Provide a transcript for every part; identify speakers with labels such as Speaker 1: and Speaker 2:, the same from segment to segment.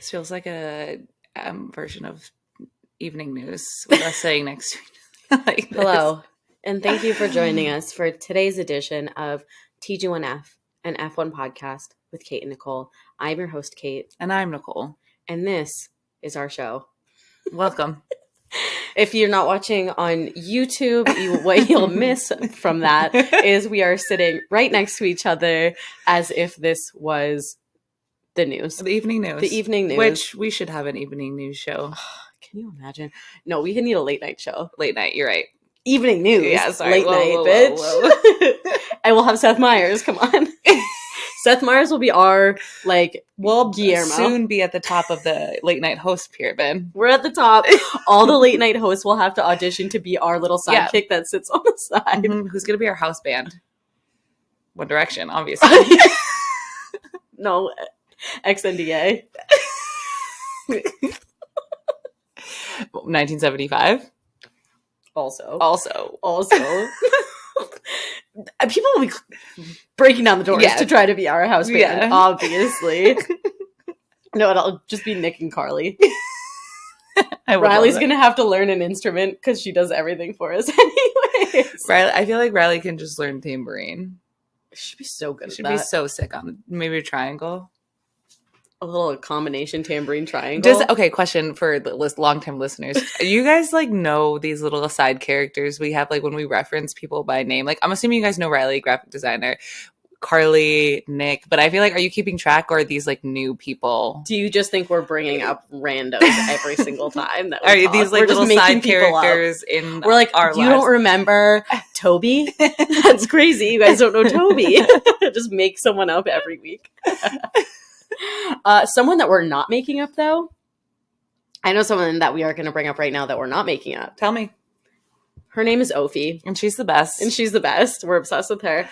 Speaker 1: This feels like a version of evening news with us sitting next to each other like this.
Speaker 2: Hello, and thank you for joining us for today's edition of TG1F, an F1 podcast with Kate and Nicole. I'm your host, Kate.
Speaker 1: And I'm Nicole.
Speaker 2: And this is our show.
Speaker 1: Welcome.
Speaker 2: If you're not watching on YouTube, what you'll miss from that is we are sitting right next to each other as if this was the news.
Speaker 1: The evening news.
Speaker 2: The evening news.
Speaker 1: Which we should have an evening news show.
Speaker 2: Can you imagine? No, we need a late night show.
Speaker 1: Late night, you're right.
Speaker 2: Evening news.
Speaker 1: Yeah, sorry.
Speaker 2: Late night, bitch.
Speaker 1: Whoa.
Speaker 2: And we'll have Seth Meyers. Come on. Seth Meyers will be our, Guillermo.
Speaker 1: Soon be at the top of the late night host pyramid.
Speaker 2: We're at the top. All the late night hosts will have to audition to be our little sidekick that sits on the side.
Speaker 1: Mm-hmm. Who's going to be our house band? One Direction, obviously.
Speaker 2: No, XNDA.
Speaker 1: 1975.
Speaker 2: Also. People will be breaking down the doors to try to be our house band, obviously. No, it'll just be Nick and Carly. Riley's going to have to learn an instrument because she does everything for us anyways.
Speaker 1: Riley, I feel like Riley can just learn tambourine.
Speaker 2: She'd be so good at that.
Speaker 1: She'd be so sick on maybe a triangle.
Speaker 2: A little combination tambourine triangle.
Speaker 1: Okay, question for the long-time listeners. You guys know these little side characters we have when we reference people by name? I'm assuming you guys know Riley, graphic designer, Carly, Nick, but I feel are you keeping track or are these new people?
Speaker 2: Do you just think we're bringing up randos every single time that
Speaker 1: we talk? These little side characters in
Speaker 2: we're
Speaker 1: our lives?
Speaker 2: You don't remember Toby? That's crazy. You guys don't know Toby. Just make someone up every week. Someone that we're not making up, though. I know someone that we are going to bring up right now that we're not making up.
Speaker 1: Tell me.
Speaker 2: Her name is Ophi.
Speaker 1: And she's the best.
Speaker 2: We're obsessed with her.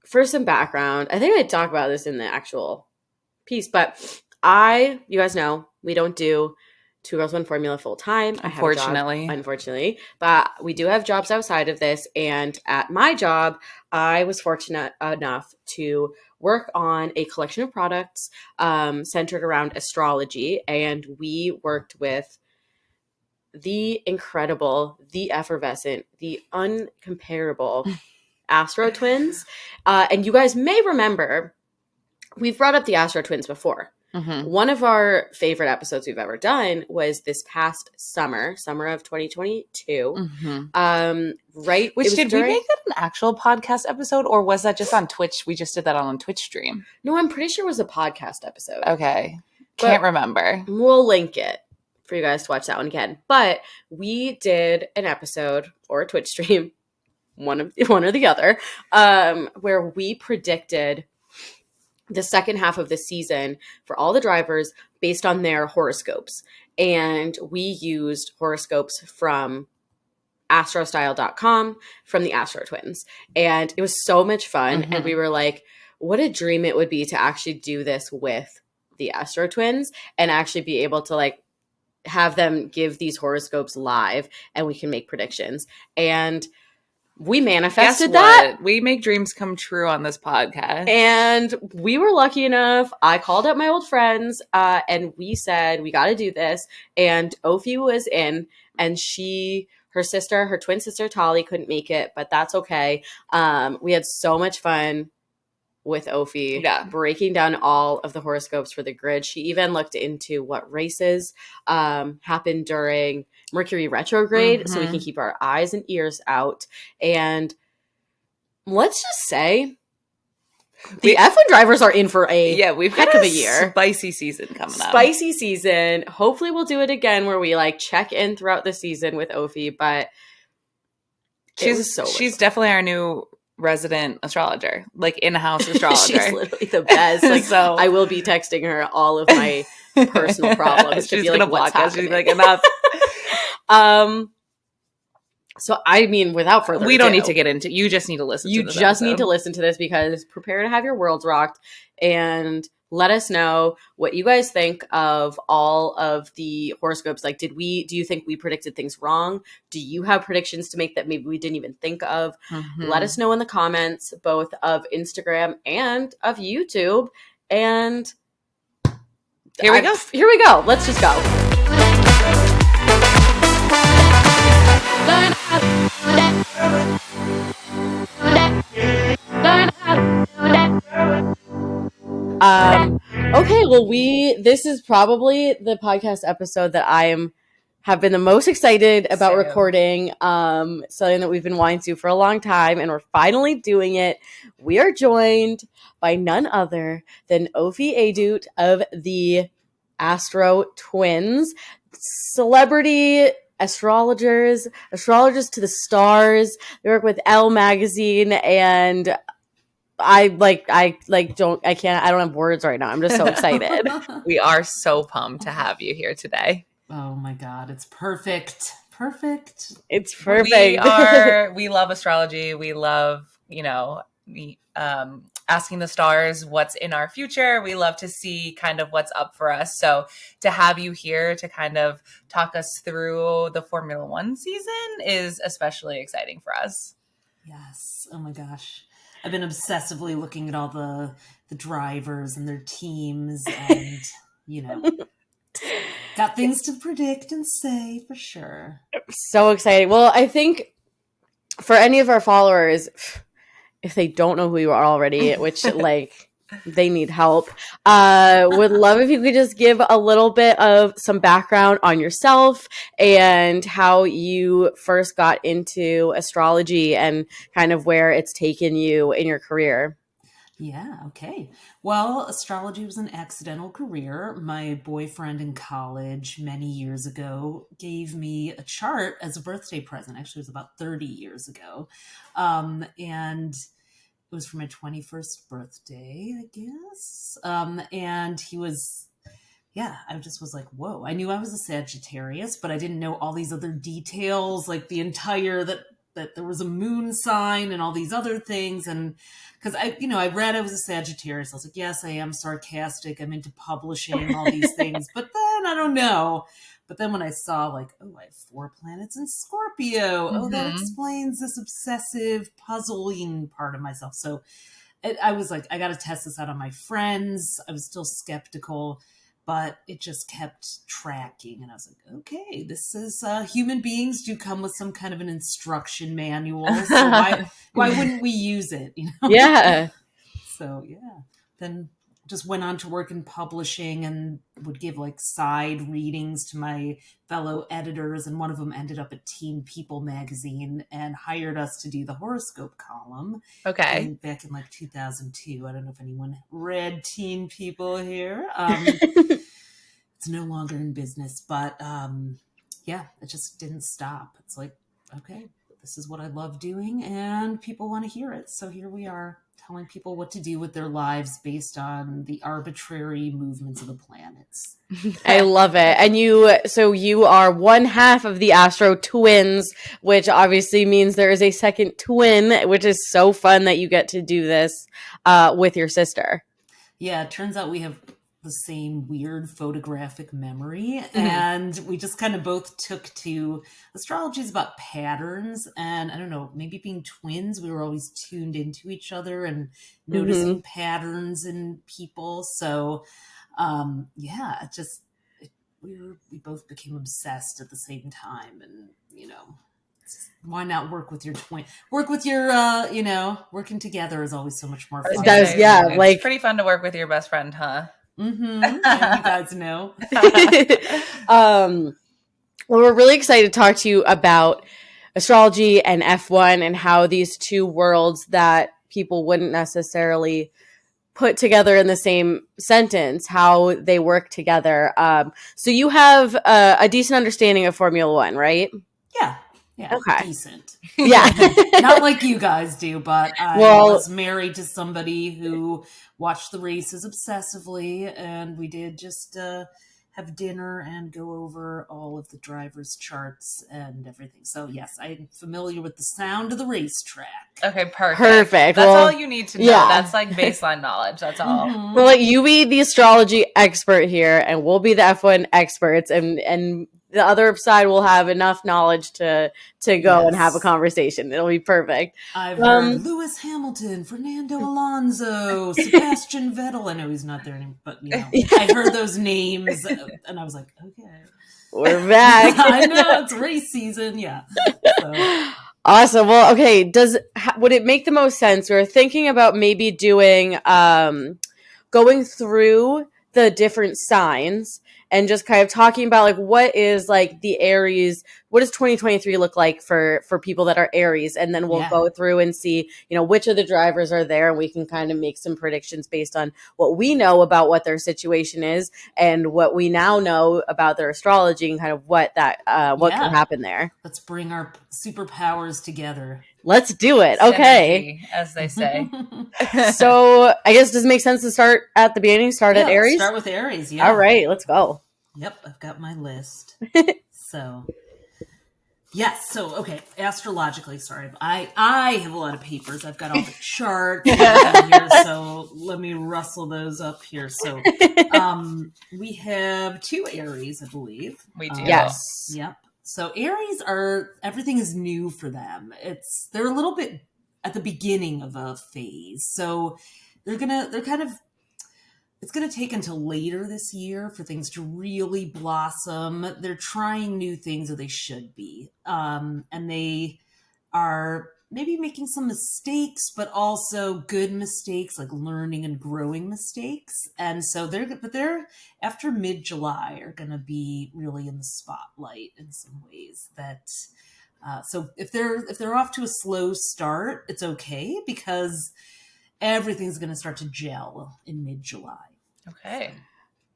Speaker 2: For some background, I think I talked about this in the actual piece, but you guys know, we don't do Two Girls, One Formula full time. Unfortunately. But we do have jobs outside of this. And at my job, I was fortunate enough to work on a collection of products centered around astrology. And we worked with the incredible, the effervescent, the uncomparable AstroTwins. And you guys may remember, we've brought up the AstroTwins before. Mm-hmm. One of our favorite episodes we've ever done was this past summer of 2022. Mm-hmm. Right?
Speaker 1: Which did we make that an actual podcast episode, or was that just on Twitch? We just did that on Twitch stream.
Speaker 2: No, I'm pretty sure it was a podcast episode.
Speaker 1: Okay. Can't remember.
Speaker 2: We'll link it for you guys to watch that one again. But we did an episode or a Twitch stream, one or the other, where we predicted the second half of the season for all the drivers based on their horoscopes. And we used horoscopes from astrostyle.com, from the AstroTwins. And it was so much fun. Mm-hmm. And we were like, what a dream it would be to actually do this with the AstroTwins and actually be able to have them give these horoscopes live and we can make predictions. And we manifested that.
Speaker 1: We make dreams come true on this podcast.
Speaker 2: And we were lucky enough. I called up my old friends and we said, we got to do this. And Ophi was in, and her twin sister, Tali, couldn't make it, but that's okay. We had so much fun with Ophi, breaking down all of the horoscopes for the grid. She even looked into what races happened during Mercury retrograde, so we can keep our eyes and ears out. And let's just say the F1 drivers are in for
Speaker 1: we've
Speaker 2: heck
Speaker 1: got
Speaker 2: of a year.
Speaker 1: Spicy season coming up.
Speaker 2: Spicy season. Hopefully we'll do it again where we check in throughout the season with Ophi, but
Speaker 1: she's definitely our new resident astrologer, in-house astrologer.
Speaker 2: She's literally the best. So I will be texting her all of my personal problems.
Speaker 1: She's gonna block us. She's like, enough.
Speaker 2: So I mean, without further ado,
Speaker 1: we don't need to get into. You just need to listen.
Speaker 2: You just need to listen to this because prepare to have your worlds rocked, and let us know what you guys think of all of the horoscopes. Do you think we predicted things wrong? Do you have predictions to make that maybe we didn't even think of? Mm-hmm. Let us know in the comments, both of Instagram and of YouTube. And
Speaker 1: here we go.
Speaker 2: Here we go. Let's just go. Okay, well, this is probably the podcast episode that have been the most excited about recording. Something that we've been wanting to for a long time, and we're finally doing it. We are joined by none other than Ophi Edut of the AstroTwins, celebrity astrologers to the stars. They work with Elle magazine, and I don't have words right now. I'm just so excited.
Speaker 1: We are so pumped to have you here today.
Speaker 3: Oh my God, it's perfect. Perfect.
Speaker 2: It's perfect.
Speaker 1: We love astrology. We love, asking the stars what's in our future. We love to see kind of what's up for us. So to have you here to kind of talk us through the Formula One season is especially exciting for us.
Speaker 3: Yes. Oh my gosh. I've been obsessively looking at all the drivers and their teams and, got things to predict and say for sure.
Speaker 2: So exciting. Well, I think for any of our followers, if they don't know who you are already, which they need help, would love if you could just give a little bit of some background on yourself and how you first got into astrology and kind of where it's taken you in your career.
Speaker 3: Yeah, okay. Well, astrology was an accidental career. My boyfriend in college many years ago gave me a chart as a birthday present. Actually, it was about 30 years ago. And it was for my 21st birthday, I guess. And he was, I just was like, whoa. I knew I was a Sagittarius, but I didn't know all these other details, like the entire, that there was a moon sign and all these other things. And because I read I was a Sagittarius. I was like, yes, I am sarcastic. I'm into publishing, all these things. But then I don't know. But then when I saw I have 4 planets in Scorpio. Oh, that explains this obsessive puzzling part of myself. So I was like, I got to test this out on my friends. I was still skeptical, but it just kept tracking. And I was like, okay, this is human beings do come with some kind of an instruction manual. So why wouldn't we use it?
Speaker 2: Yeah.
Speaker 3: So then just went on to work in publishing and would give side readings to my fellow editors. And one of them ended up at Teen People magazine and hired us to do the horoscope column.
Speaker 1: Okay.
Speaker 3: Back in 2002. I don't know if anyone read Teen People here. It's no longer in business, but it just didn't stop. It's like, okay, this is what I love doing and people want to hear it. So here we are, telling people what to do with their lives based on the arbitrary movements of the planets.
Speaker 2: I love it. And you are one half of the AstroTwins, which obviously means there is a second twin, which is so fun that you get to do this with your sister.
Speaker 3: Yeah, it turns out we have the same weird photographic memory, and we just kind of both took to astrology is about patterns, and I don't know, maybe being twins, we were always tuned into each other and noticing patterns in people. So we both became obsessed at the same time, and why not work with your twin? Work with your, working together is always so much more fun.
Speaker 1: It's pretty fun to work with your best friend, huh?
Speaker 3: Yeah, you guys know.
Speaker 2: Well, we're really excited to talk to you about astrology and F1 and how these two worlds that people wouldn't necessarily put together in the same sentence, how they work together. So you have a decent understanding of Formula One, right?
Speaker 3: Yeah.
Speaker 2: Okay.
Speaker 3: Decent.
Speaker 2: Yeah.
Speaker 3: Not like you guys do, but I was married to somebody who watched the races obsessively, and we did just have dinner and go over all of the drivers' charts and everything. So yes, I'm familiar with the sound of the racetrack.
Speaker 1: Okay, perfect. That's all you need to know. Yeah. That's baseline knowledge. That's all.
Speaker 2: We'll let you be the astrology expert here, and we'll be the F1 experts, and the other side will have enough knowledge to go and have a conversation. It'll be perfect.
Speaker 3: I've heard Lewis Hamilton, Fernando Alonso, Sebastian Vettel. I know he's not there anymore, but I heard those names and I was like, okay,
Speaker 2: we're back.
Speaker 3: I know, it's race season. Yeah. So.
Speaker 2: Awesome. Well, okay. Would it make the most sense? We're thinking about maybe doing going through the different signs and just kind of talking about like what is like the Aries, what does 2023 look like for people that are Aries, and then we'll go through and see, which of the drivers are there, and we can kind of make some predictions based on what we know about what their situation is and what we now know about their astrology and kind of what that what can happen there.
Speaker 3: Let's bring our superpowers together.
Speaker 2: Let's do it. Okay.
Speaker 1: Synergy, as they say.
Speaker 2: So I guess does it make sense to start at the beginning? Start at Aries?
Speaker 3: Start with Aries, yeah.
Speaker 2: All right, let's go.
Speaker 3: Yep, I've got my list. So, yes. So, okay, astrologically, sorry. I have a lot of papers. I've got all the charts here, so let me rustle those up here. So, we have 2 Aries, I believe.
Speaker 1: We do.
Speaker 2: Yes.
Speaker 3: Yep. So Aries everything is new for them. They're a little bit at the beginning of a phase. So it's gonna take until later this year for things to really blossom. They're trying new things, or they should be. And they are maybe making some mistakes, but also good mistakes, like learning and growing mistakes. And so they're after mid-July are going to be really in the spotlight in some ways. That so if they're off to a slow start, it's okay because everything's going to start to gel in mid-July.
Speaker 1: Okay.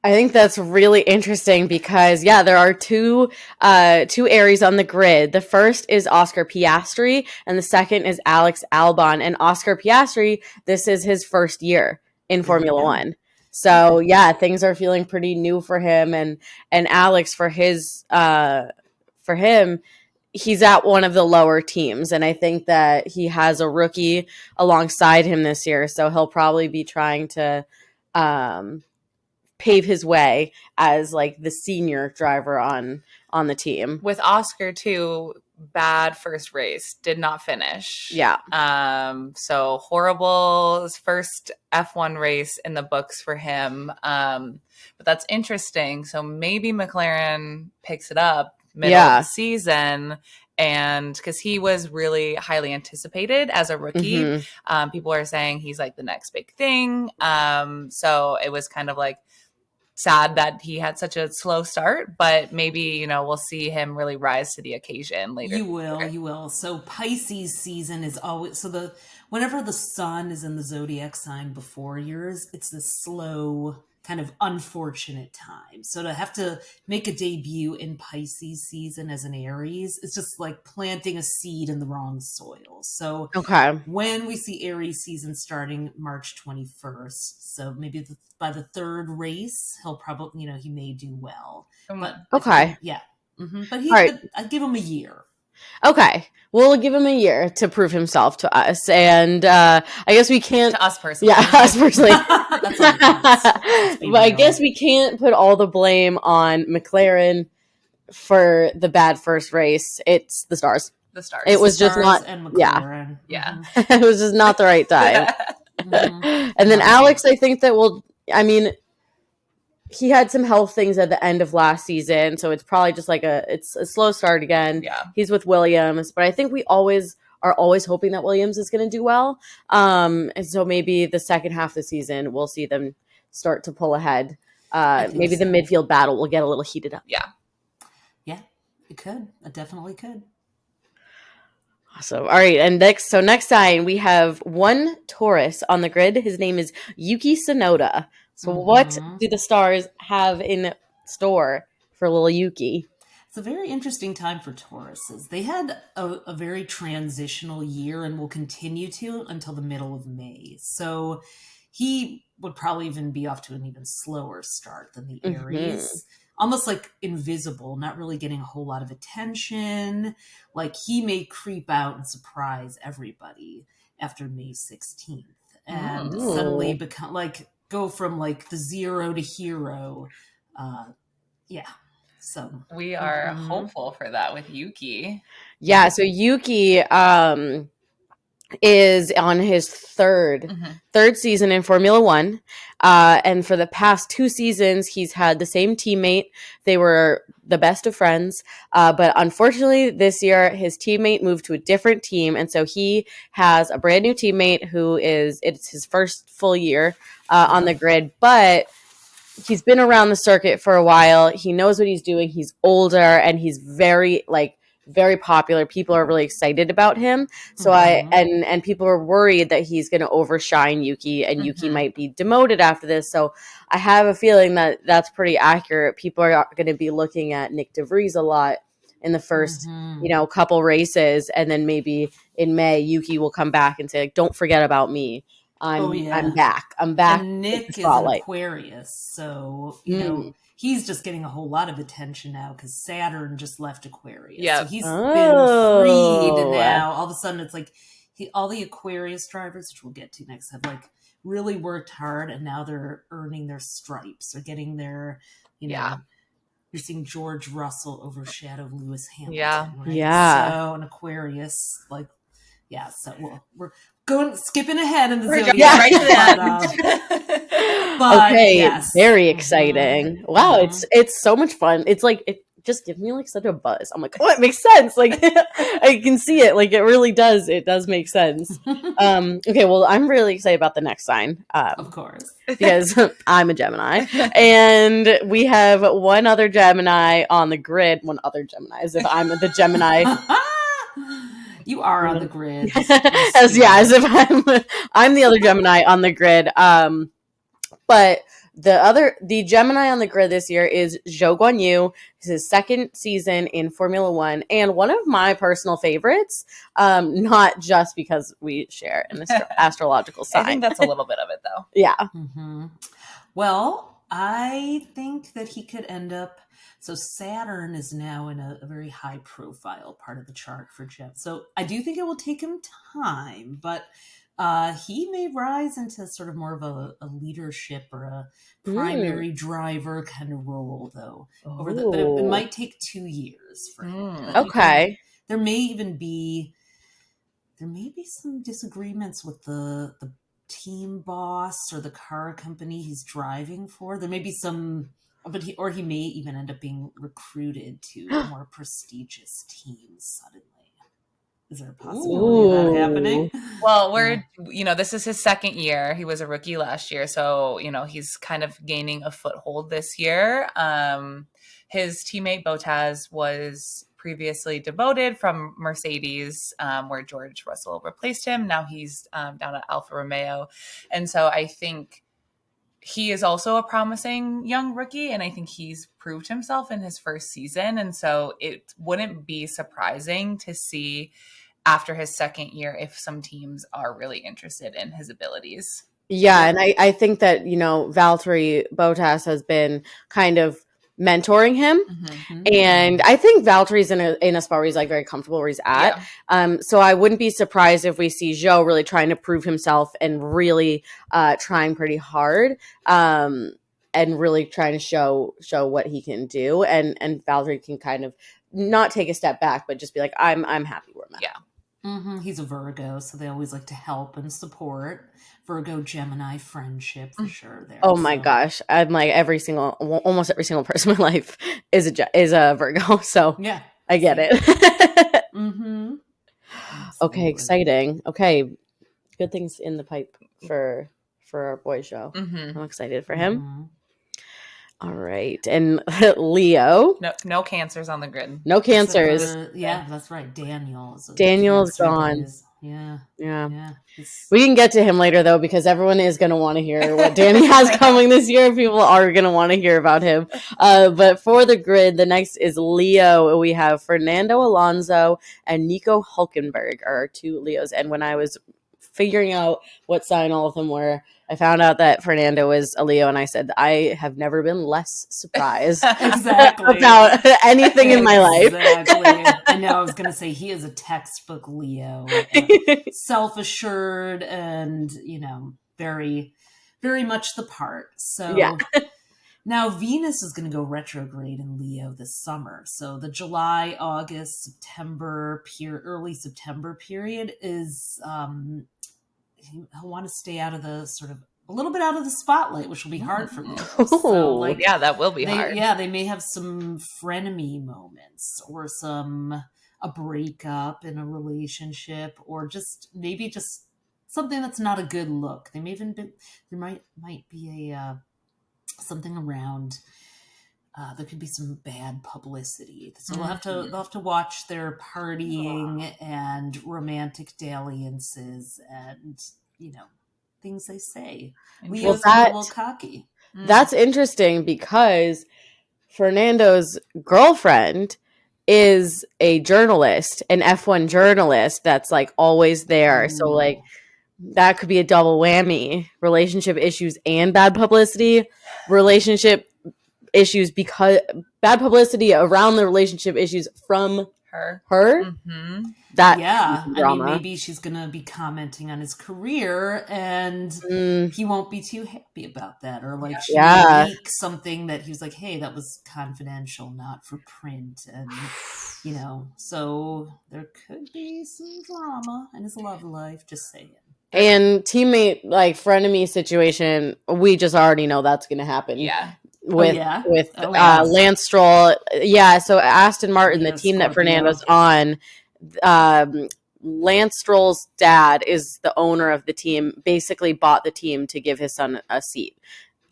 Speaker 2: I think that's really interesting because, there are two Aries on the grid. The first is Oscar Piastri, and the second is Alex Albon. And Oscar Piastri, this is his first year in Formula One. So, things are feeling pretty new for him. And Alex, for him, he's at one of the lower teams. And I think that he has a rookie alongside him this year. So he'll probably be trying to pave his way as like the senior driver on the team.
Speaker 1: With Oscar too, bad first race, did not finish. So horrible first F1 race in the books for him. But that's interesting. So maybe McLaren picks it up middle of the season. And because he was really highly anticipated as a rookie, people are saying he's like the next big thing. So it was kind of like sad that he had such a slow start, but maybe, we'll see him really rise to the occasion later.
Speaker 3: You will. So Pisces season is always, whenever the sun is in the zodiac sign before yours, it's this slow, kind of unfortunate time. So to have to make a debut in Pisces season as an Aries, it's just like planting a seed in the wrong soil. So when we see Aries season starting March 21st, so maybe by the third race, he'll probably, he may do well. But But I'd give him a year.
Speaker 2: Okay. We'll give him a year to prove himself to us. And I guess we can't...
Speaker 1: To us personally.
Speaker 2: Yeah, us personally.
Speaker 3: That's all
Speaker 2: but I guess we can't put all the blame on McLaren for the bad first race. It's the stars.
Speaker 1: The stars.
Speaker 2: It was just not...
Speaker 3: And McLaren.
Speaker 1: Yeah.
Speaker 2: It was just not the right time. And then Alex, I think that he had some health things at the end of last season, so it's probably just like it's a slow start again.
Speaker 1: Yeah.
Speaker 2: He's with Williams, but I think we are always hoping that Williams is going to do well. And so maybe the second half of the season, we'll see them start to pull ahead. Maybe the midfield battle will get a little heated up.
Speaker 1: Yeah.
Speaker 3: Yeah, it could. It definitely could.
Speaker 2: Awesome. All right. And next sign, we have one Taurus on the grid. His name is Yuki Tsunoda. So what do the stars have in store for little Yuki?
Speaker 3: It's a very interesting time for Tauruses. They had a very transitional year and will continue to until the middle of May. So he would probably even be off to an even slower start than the Aries. Almost like invisible, not really getting a whole lot of attention. Like he may creep out and surprise everybody after May 16th and suddenly become go from like the zero to hero. So
Speaker 1: we are hopeful for that with Yuki.
Speaker 2: Yeah, so Yuki is on his third season in Formula One. And for the past 2 seasons, he's had the same teammate. They were the best of friends. But unfortunately, this year, his teammate moved to a different team. And so he has a brand new teammate it's his first full year on the grid. But he's been around the circuit for a while. He knows what he's doing. He's older and he's very popular. People are really excited about him. So and people are worried that he's going to overshine Yuki and Yuki might be demoted after this. So I have a feeling that that's pretty accurate. People are going to be looking at Nick DeVries a lot in the first, couple races. And then maybe in May, Yuki will come back and say, like, don't forget about me. I'm back.
Speaker 3: And Nick is an Aquarius. So, he's just getting a whole lot of attention now because Saturn just left Aquarius. Yeah. So he's been freed now. All of a sudden, it's like all the Aquarius drivers, which we'll get to next, have like really worked hard, and now they're earning their stripes. They're getting their, you're seeing George Russell overshadow Lewis Hamilton. Yeah. Right?
Speaker 2: Yeah.
Speaker 3: So an Aquarius, so we're skipping ahead in the zodiac. Right to that. But,
Speaker 2: okay, yes. Very exciting. Wow, it's so much fun. It's like it just gives me like such a buzz. I'm like, oh, it makes sense. Like I can see it. Like it really does. It does make sense. Okay, well, I'm really excited about the next sign.
Speaker 3: Of course,
Speaker 2: because I'm a Gemini, and we have one other Gemini on the grid. One other Gemini, as if I'm the Gemini.
Speaker 3: You are on the grid.
Speaker 2: as if I'm the other Gemini on the grid. But the Gemini on the grid this year is Zhou Guanyu. It's his second season in Formula One, and one of my personal favorites. Not just because we share an astrological sign.
Speaker 1: I think that's a little bit of it, though.
Speaker 2: Yeah.
Speaker 3: Well, I think that he could end up. So Saturn is now in a very high profile part of the chart for Gem. So I do think it will take him time, but he may rise into sort of more of a leadership or a primary driver kind of role, though. But it might take 2 years for him.
Speaker 2: Okay.
Speaker 3: There may be some disagreements with the team boss or the car company he's driving for. There may be some. But he may even end up being recruited to more prestigious teams suddenly. Is there a possibility of that happening?
Speaker 1: Well, this is his second year. He was a rookie last year. So, he's kind of gaining a foothold this year. His teammate Bottas was previously demoted from Mercedes, where George Russell replaced him. Now he's down at Alfa Romeo. And so I think he is also a promising young rookie, and I think he's proved himself in his first season. And so it wouldn't be surprising to see after his second year if some teams are really interested in his abilities.
Speaker 2: Yeah, and I think that, Valtteri Bottas has been kind of mentoring him. And I think Valtteri's in a spot where he's like very comfortable where he's at. Yeah. So I wouldn't be surprised if we see Zhou really trying to prove himself and really trying pretty hard and really trying to show what he can do. And Valtteri can kind of not take a step back, but just be like, I'm happy where I'm at.
Speaker 1: Yeah.
Speaker 3: He's a Virgo, so they always like to help and support. Virgo Gemini friendship for sure. There.
Speaker 2: Oh my gosh, I'm like almost every single person in my life is a Virgo, so yeah, I get it. Okay, exciting. Okay, good things in the pipe for our boy show. I'm excited for him. All right, and Leo.
Speaker 1: No cancers on the grid.
Speaker 2: No cancers.
Speaker 3: Yeah, that's right.
Speaker 2: Daniel's gone.
Speaker 3: Yeah.
Speaker 2: We can get to him later, though, because everyone is going to want to hear what Danny has coming this year. People are going to want to hear about him. But for the grid, the next is Leo. We have Fernando Alonso and Nico Hulkenberg are our 2 Leos. And when I was figuring out what sign all of them were, I found out that Fernando was a Leo, and I said, I have never been less surprised about anything in my life.
Speaker 3: I know, I was going to say, he is a textbook Leo, self-assured and, very, very much the part. So, Now, Venus is going to go retrograde in Leo this summer. So the July, August, September, early September period is, he'll want to stay out of the sort of, a little bit out of the spotlight, which will be hard for me.
Speaker 1: So, like, yeah, that will be hard.
Speaker 3: Yeah, they may have some frenemy moments or a breakup in a relationship, or maybe just something that's not a good look. They may even there might be something around. There could be some bad publicity, so they'll have to watch their partying and romantic dalliances and things they say. Leo's a little cocky.
Speaker 2: That's interesting because Fernando's girlfriend is a journalist, an F1 journalist that's like always there. Ooh. So like that could be a double whammy: relationship issues and bad publicity. Relationship issues because bad publicity around the relationship issues from her.
Speaker 1: Mm-hmm.
Speaker 3: I mean, maybe she's gonna be commenting on his career, and he won't be too happy about that, or like she may leak something that he was like, "Hey, that was confidential, not for print," and so there could be some drama in his love life. Just saying.
Speaker 2: And teammate, like frenemy situation, we just already know that's gonna happen.
Speaker 1: Yeah.
Speaker 2: With Lance Stroll. Yeah, so Aston Martin, the team that Fernando's on, Lance Stroll's dad is the owner of the team, basically bought the team to give his son a seat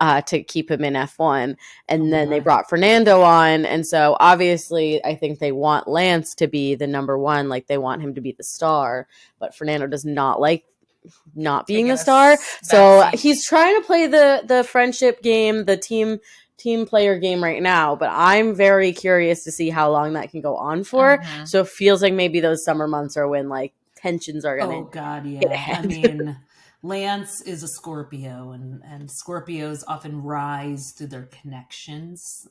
Speaker 2: to keep him in F1. And then they brought Fernando on. And so obviously I think they want Lance to be the number one, like they want him to be the star, but Fernando does not like not being the star. So he's trying to play the friendship game, the team player game right now, but I'm very curious to see how long that can go on for. Mm-hmm. So it feels like maybe those summer months are when like tensions are gonna
Speaker 3: I mean, Lance is a Scorpio, and Scorpios often rise through their connections,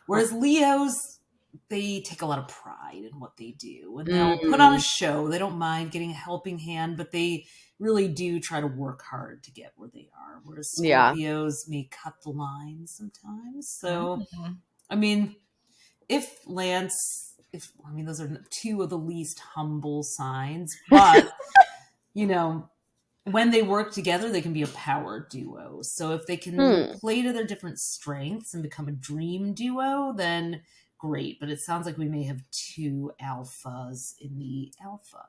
Speaker 3: whereas Leos, they take a lot of pride in what they do, and they'll put on a show. They don't mind getting a helping hand, but they really do try to work hard to get where they are. Whereas Scorpios may cut the line sometimes. So, I mean, those are two of the least humble signs, but when they work together, they can be a power duo. So if they can play to their different strengths and become a dream duo, then great. But it sounds like we may have two alphas in the alpha.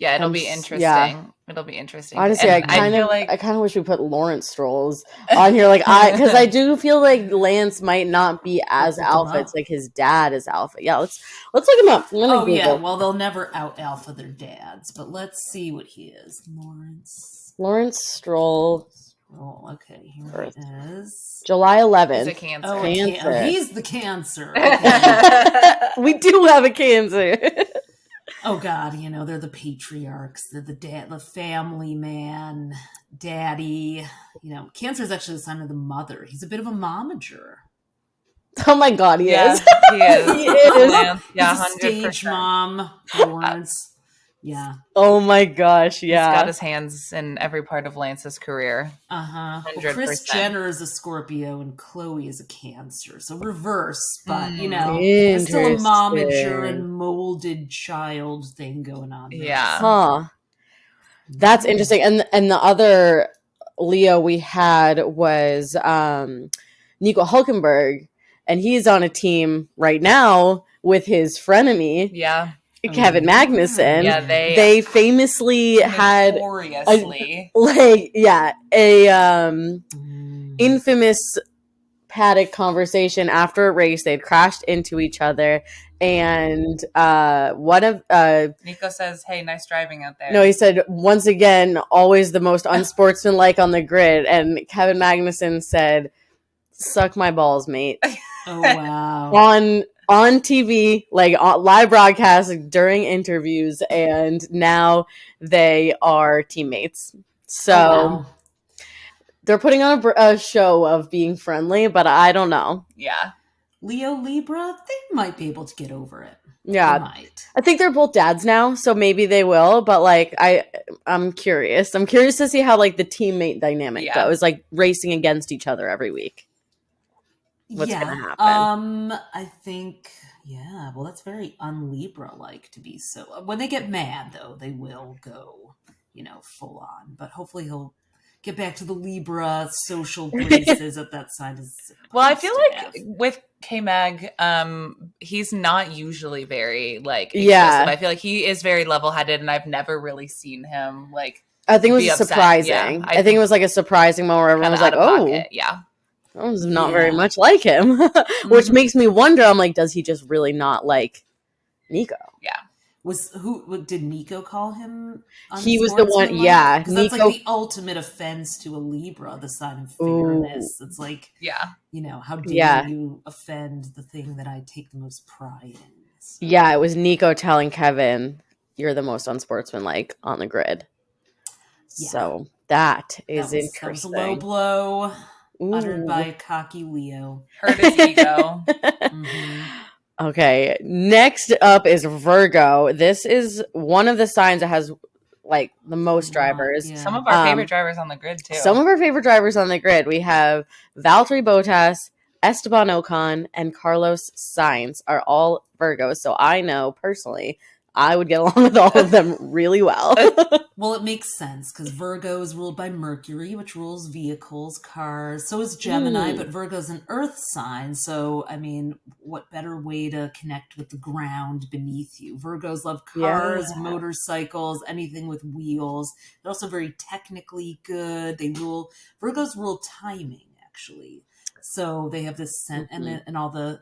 Speaker 1: Yeah, it'll be interesting. Yeah. It'll be interesting.
Speaker 2: Honestly, I kind of wish we put Lawrence Strolls on here, because I do feel like Lance might not be as alpha. It's like his dad is alpha. Yeah, let's look him up.
Speaker 3: Well, they'll never out alpha their dads, but let's see what he is.
Speaker 2: Lawrence Stroll.
Speaker 3: Oh, okay. Here it is.
Speaker 2: July 11th.
Speaker 1: He's a Cancer.
Speaker 3: Oh, Cancer. He's the Cancer. Okay.
Speaker 2: We do have a Cancer.
Speaker 3: Oh God, they're the patriarchs. They're the dad, the family man, daddy. Cancer is actually the sign of the mother. He's a bit of a momager.
Speaker 2: Oh my God, he is.
Speaker 1: He is.
Speaker 2: He is.
Speaker 3: Yeah, he's a stage mom. Lawrence. Yeah.
Speaker 2: Oh my gosh, yeah.
Speaker 1: He's got his hands in every part of Lance's career.
Speaker 3: Well, Kris Jenner is a Scorpio and Chloe is a Cancer. So reverse, but there's still a momager and molded child thing going on there.
Speaker 1: Yeah.
Speaker 2: Huh. That's interesting. And the other Leo we had was Nico Hulkenberg, and he's on a team right now with his frenemy.
Speaker 1: Yeah.
Speaker 2: Kevin Magnussen.
Speaker 1: Yeah,
Speaker 2: they famously had infamous paddock conversation after a race. They'd crashed into each other, and one of
Speaker 1: Nico says, "Hey, nice driving out there."
Speaker 2: No, he said, "Once again, always the most unsportsmanlike on the grid." And Kevin Magnussen said, "Suck my balls, mate."
Speaker 3: Oh wow!
Speaker 2: On TV, live broadcast during interviews, and now they are teammates. So they're putting on a show of being friendly, but I don't know.
Speaker 1: Yeah.
Speaker 3: Leo Libra, they might be able to get over it.
Speaker 2: Yeah. I think they're both dads now, so maybe they will, but I'm curious. I'm curious to see how the teammate dynamic goes, racing against each other every week. what's going to happen?
Speaker 3: I think, well, that's very un-Libra-like to be so. When they get mad, though, they will go, full on. But hopefully he'll get back to the Libra social graces that sign is.
Speaker 1: Well, I feel like with K-Mag, he's not usually very expressive. I feel like he is very level-headed, and I've never really seen him
Speaker 2: I think it was surprising. Yeah, I think it was a surprising moment where everyone was like, "Oh,
Speaker 1: yeah."
Speaker 2: That was not very much like him," which makes me wonder. I'm like, does he just really not like Nico?
Speaker 3: Yeah. Did Nico call him?
Speaker 2: He was the one, yeah.
Speaker 3: Because that's the ultimate offense to a Libra, the sign of fairness. It's how dare you offend the thing that I take the most pride in? So.
Speaker 2: Yeah, it was Nico telling Kevin, "You're the most unsportsmanlike on the grid." Yeah. So that is interesting.
Speaker 3: That was a low blow uttered by a cocky Leo.
Speaker 1: Hurt his ego.
Speaker 2: Okay, next up is Virgo. This is one of the signs that has the most drivers.
Speaker 1: Yeah. Some of our favorite drivers on the grid too.
Speaker 2: Some of our favorite drivers on the grid. We have Valtteri Bottas, Esteban Ocon, and Carlos Sainz are all Virgos. So I know personally I would get along with all of them really well.
Speaker 3: Well, it makes sense because Virgo is ruled by Mercury, which rules vehicles, cars. So is Gemini, but Virgo's an earth sign. So, I mean, what better way to connect with the ground beneath you? Virgos love cars, motorcycles, anything with wheels. They're also very technically good. Virgos rule timing, actually. So they have this scent and all the,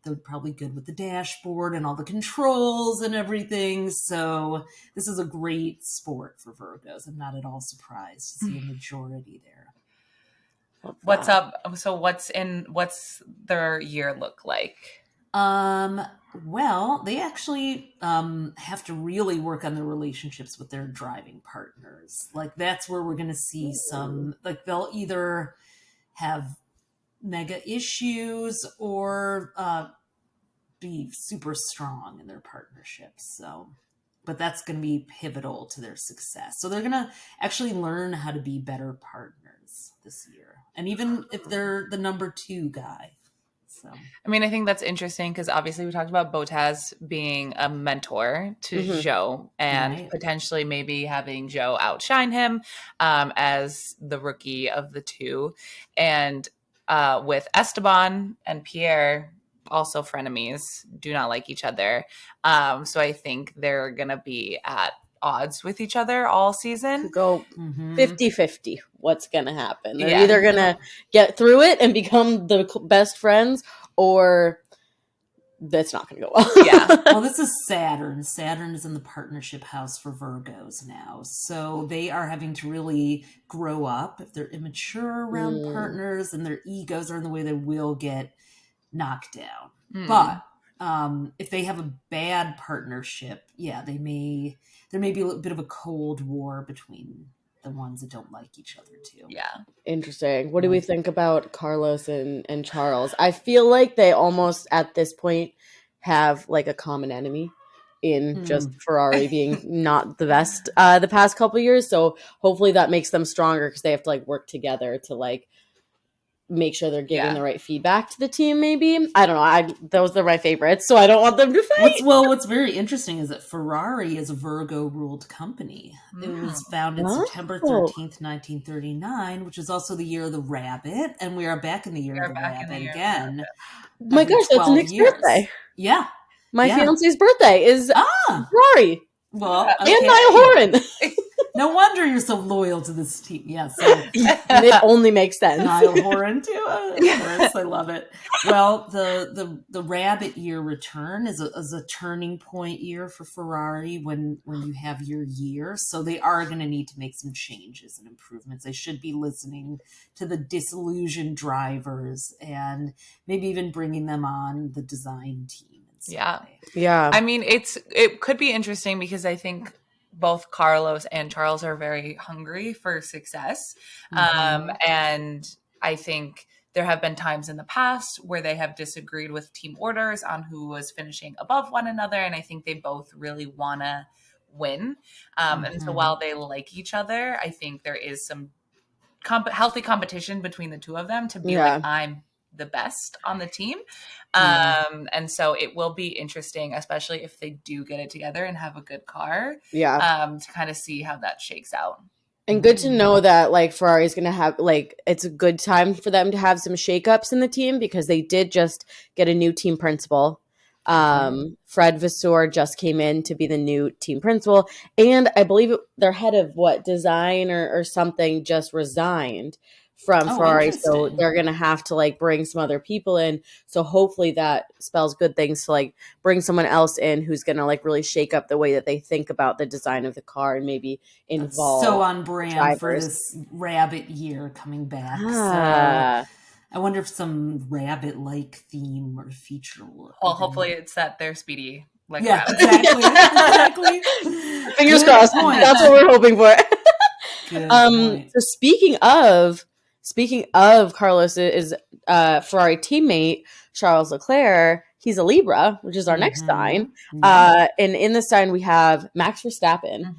Speaker 3: they're probably good with the dashboard and all the controls and everything. So this is a great sport for Virgos. I'm not at all surprised to see a majority there.
Speaker 1: What's up? So what's their year look like?
Speaker 3: Well, they actually have to really work on their relationships with their driving partners. That's where we're going to see some, they'll either have mega issues or be super strong in their partnerships. So, but that's going to be pivotal to their success. So they're going to actually learn how to be better partners this year. And even if they're the number 2 guy. So,
Speaker 1: I mean, I think that's interesting because obviously we talked about Bottas being a mentor to Zhou and potentially maybe having Zhou outshine him as the rookie of the 2. And with Esteban and Pierre, also frenemies, do not like each other. So I think they're going to be at odds with each other all season.
Speaker 2: Go 50-50. What's going to happen? They're either going to get through it and become the best friends, or that's not going to go well.
Speaker 3: Yeah. Well, this is Saturn. Saturn is in the partnership house for Virgos now. So they are having to really grow up. If they're immature around partners and their egos are in the way, they will get knocked down. But if they have a bad partnership, there may be a little bit of a cold war between the ones that don't like each other too.
Speaker 1: Yeah.
Speaker 2: Interesting. What do we think about Carlos and Charles? I feel like they almost at this point have a common enemy in just Ferrari being not the best the past couple years. So hopefully that makes them stronger because they have to work together to make sure they're giving the right feedback to the team. Maybe I don't know. Those are my favorites, so I don't want them to fight.
Speaker 3: What's very interesting is that Ferrari is a Virgo-ruled company. It was founded September 13th, 1939, which is also the year of the rabbit, and we are back in the year of the rabbit again.
Speaker 2: My gosh, that's Nick's birthday.
Speaker 3: Yeah,
Speaker 2: my fiance's birthday is Ferrari.
Speaker 3: Well,
Speaker 2: and Niall Horan.
Speaker 3: No wonder you're so loyal to this team. Yeah, so
Speaker 2: it only makes sense.
Speaker 3: Niall Horan too. Of course, I love it. Well, the rabbit year return is a turning point year for Ferrari when you have your year. So they are going to need to make some changes and improvements. They should be listening to the disillusioned drivers and maybe even bringing them on the design team.
Speaker 2: Yeah.
Speaker 1: I mean, it could be interesting because I think both Carlos and Charles are very hungry for success. And I think there have been times in the past where they have disagreed with team orders on who was finishing above one another. And I think they both really want to win. And so while they like each other, I think there is some healthy competition between the two of them to be I'm the best on the team. And so it will be interesting, especially if they do get it together and have a good car. To kind of see how that shakes out.
Speaker 2: And good to know that like Ferrari's going to have like, it's a good time for them to have some shakeups in the team because they did just get a new team principal. Fred Vasseur just came in to be the new team principal. And I believe their head of design or something just resigned from Ferrari. So they're going to have to like bring some other people in. So hopefully that spells good things to like bring someone else in who's going to like really shake up the way that they think about the design of the car and maybe involve.
Speaker 3: That's so on brand drivers. For this rabbit year coming back. So I wonder if some rabbit-like theme or feature.
Speaker 1: Well, hopefully it's that they're speedy. Like
Speaker 3: rabbit. Exactly.
Speaker 2: Fingers crossed. That's what we're hoping for. So speaking of Carlos's Ferrari teammate Charles Leclerc, he's a Libra, which is our next sign. And in this sign we have Max Verstappen,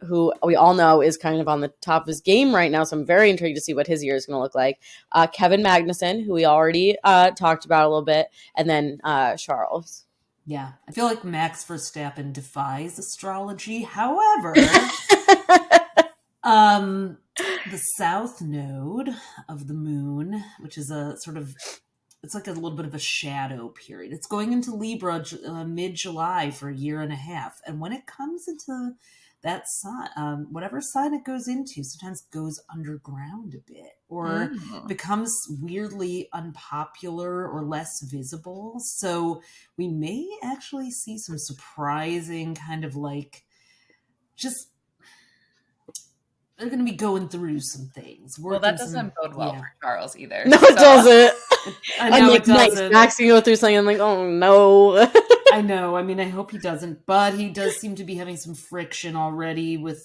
Speaker 2: who we all know is kind of on the top of his game right now. So I'm very intrigued to see what his year is going to look like. Kevin Magnussen, who we already talked about a little bit, and then Charles.
Speaker 3: Yeah, I feel like Max Verstappen defies astrology. However, the south node of the moon, which is a sort of, it's like a little bit of a shadow period. It's going into Libra mid-July for a year and a half. And when it comes into that sign, whatever sign it goes into, sometimes goes underground a bit or becomes weirdly unpopular or less visible. So we may actually see some surprising kind of like just... They're going to be going through some things.
Speaker 1: Well, that doesn't bode well for Charles either.
Speaker 2: No, it doesn't. I'm like, nice. Max can go through something. I'm like, oh, no.
Speaker 3: I know. I mean, I hope he doesn't. But he does seem to be having some friction already with,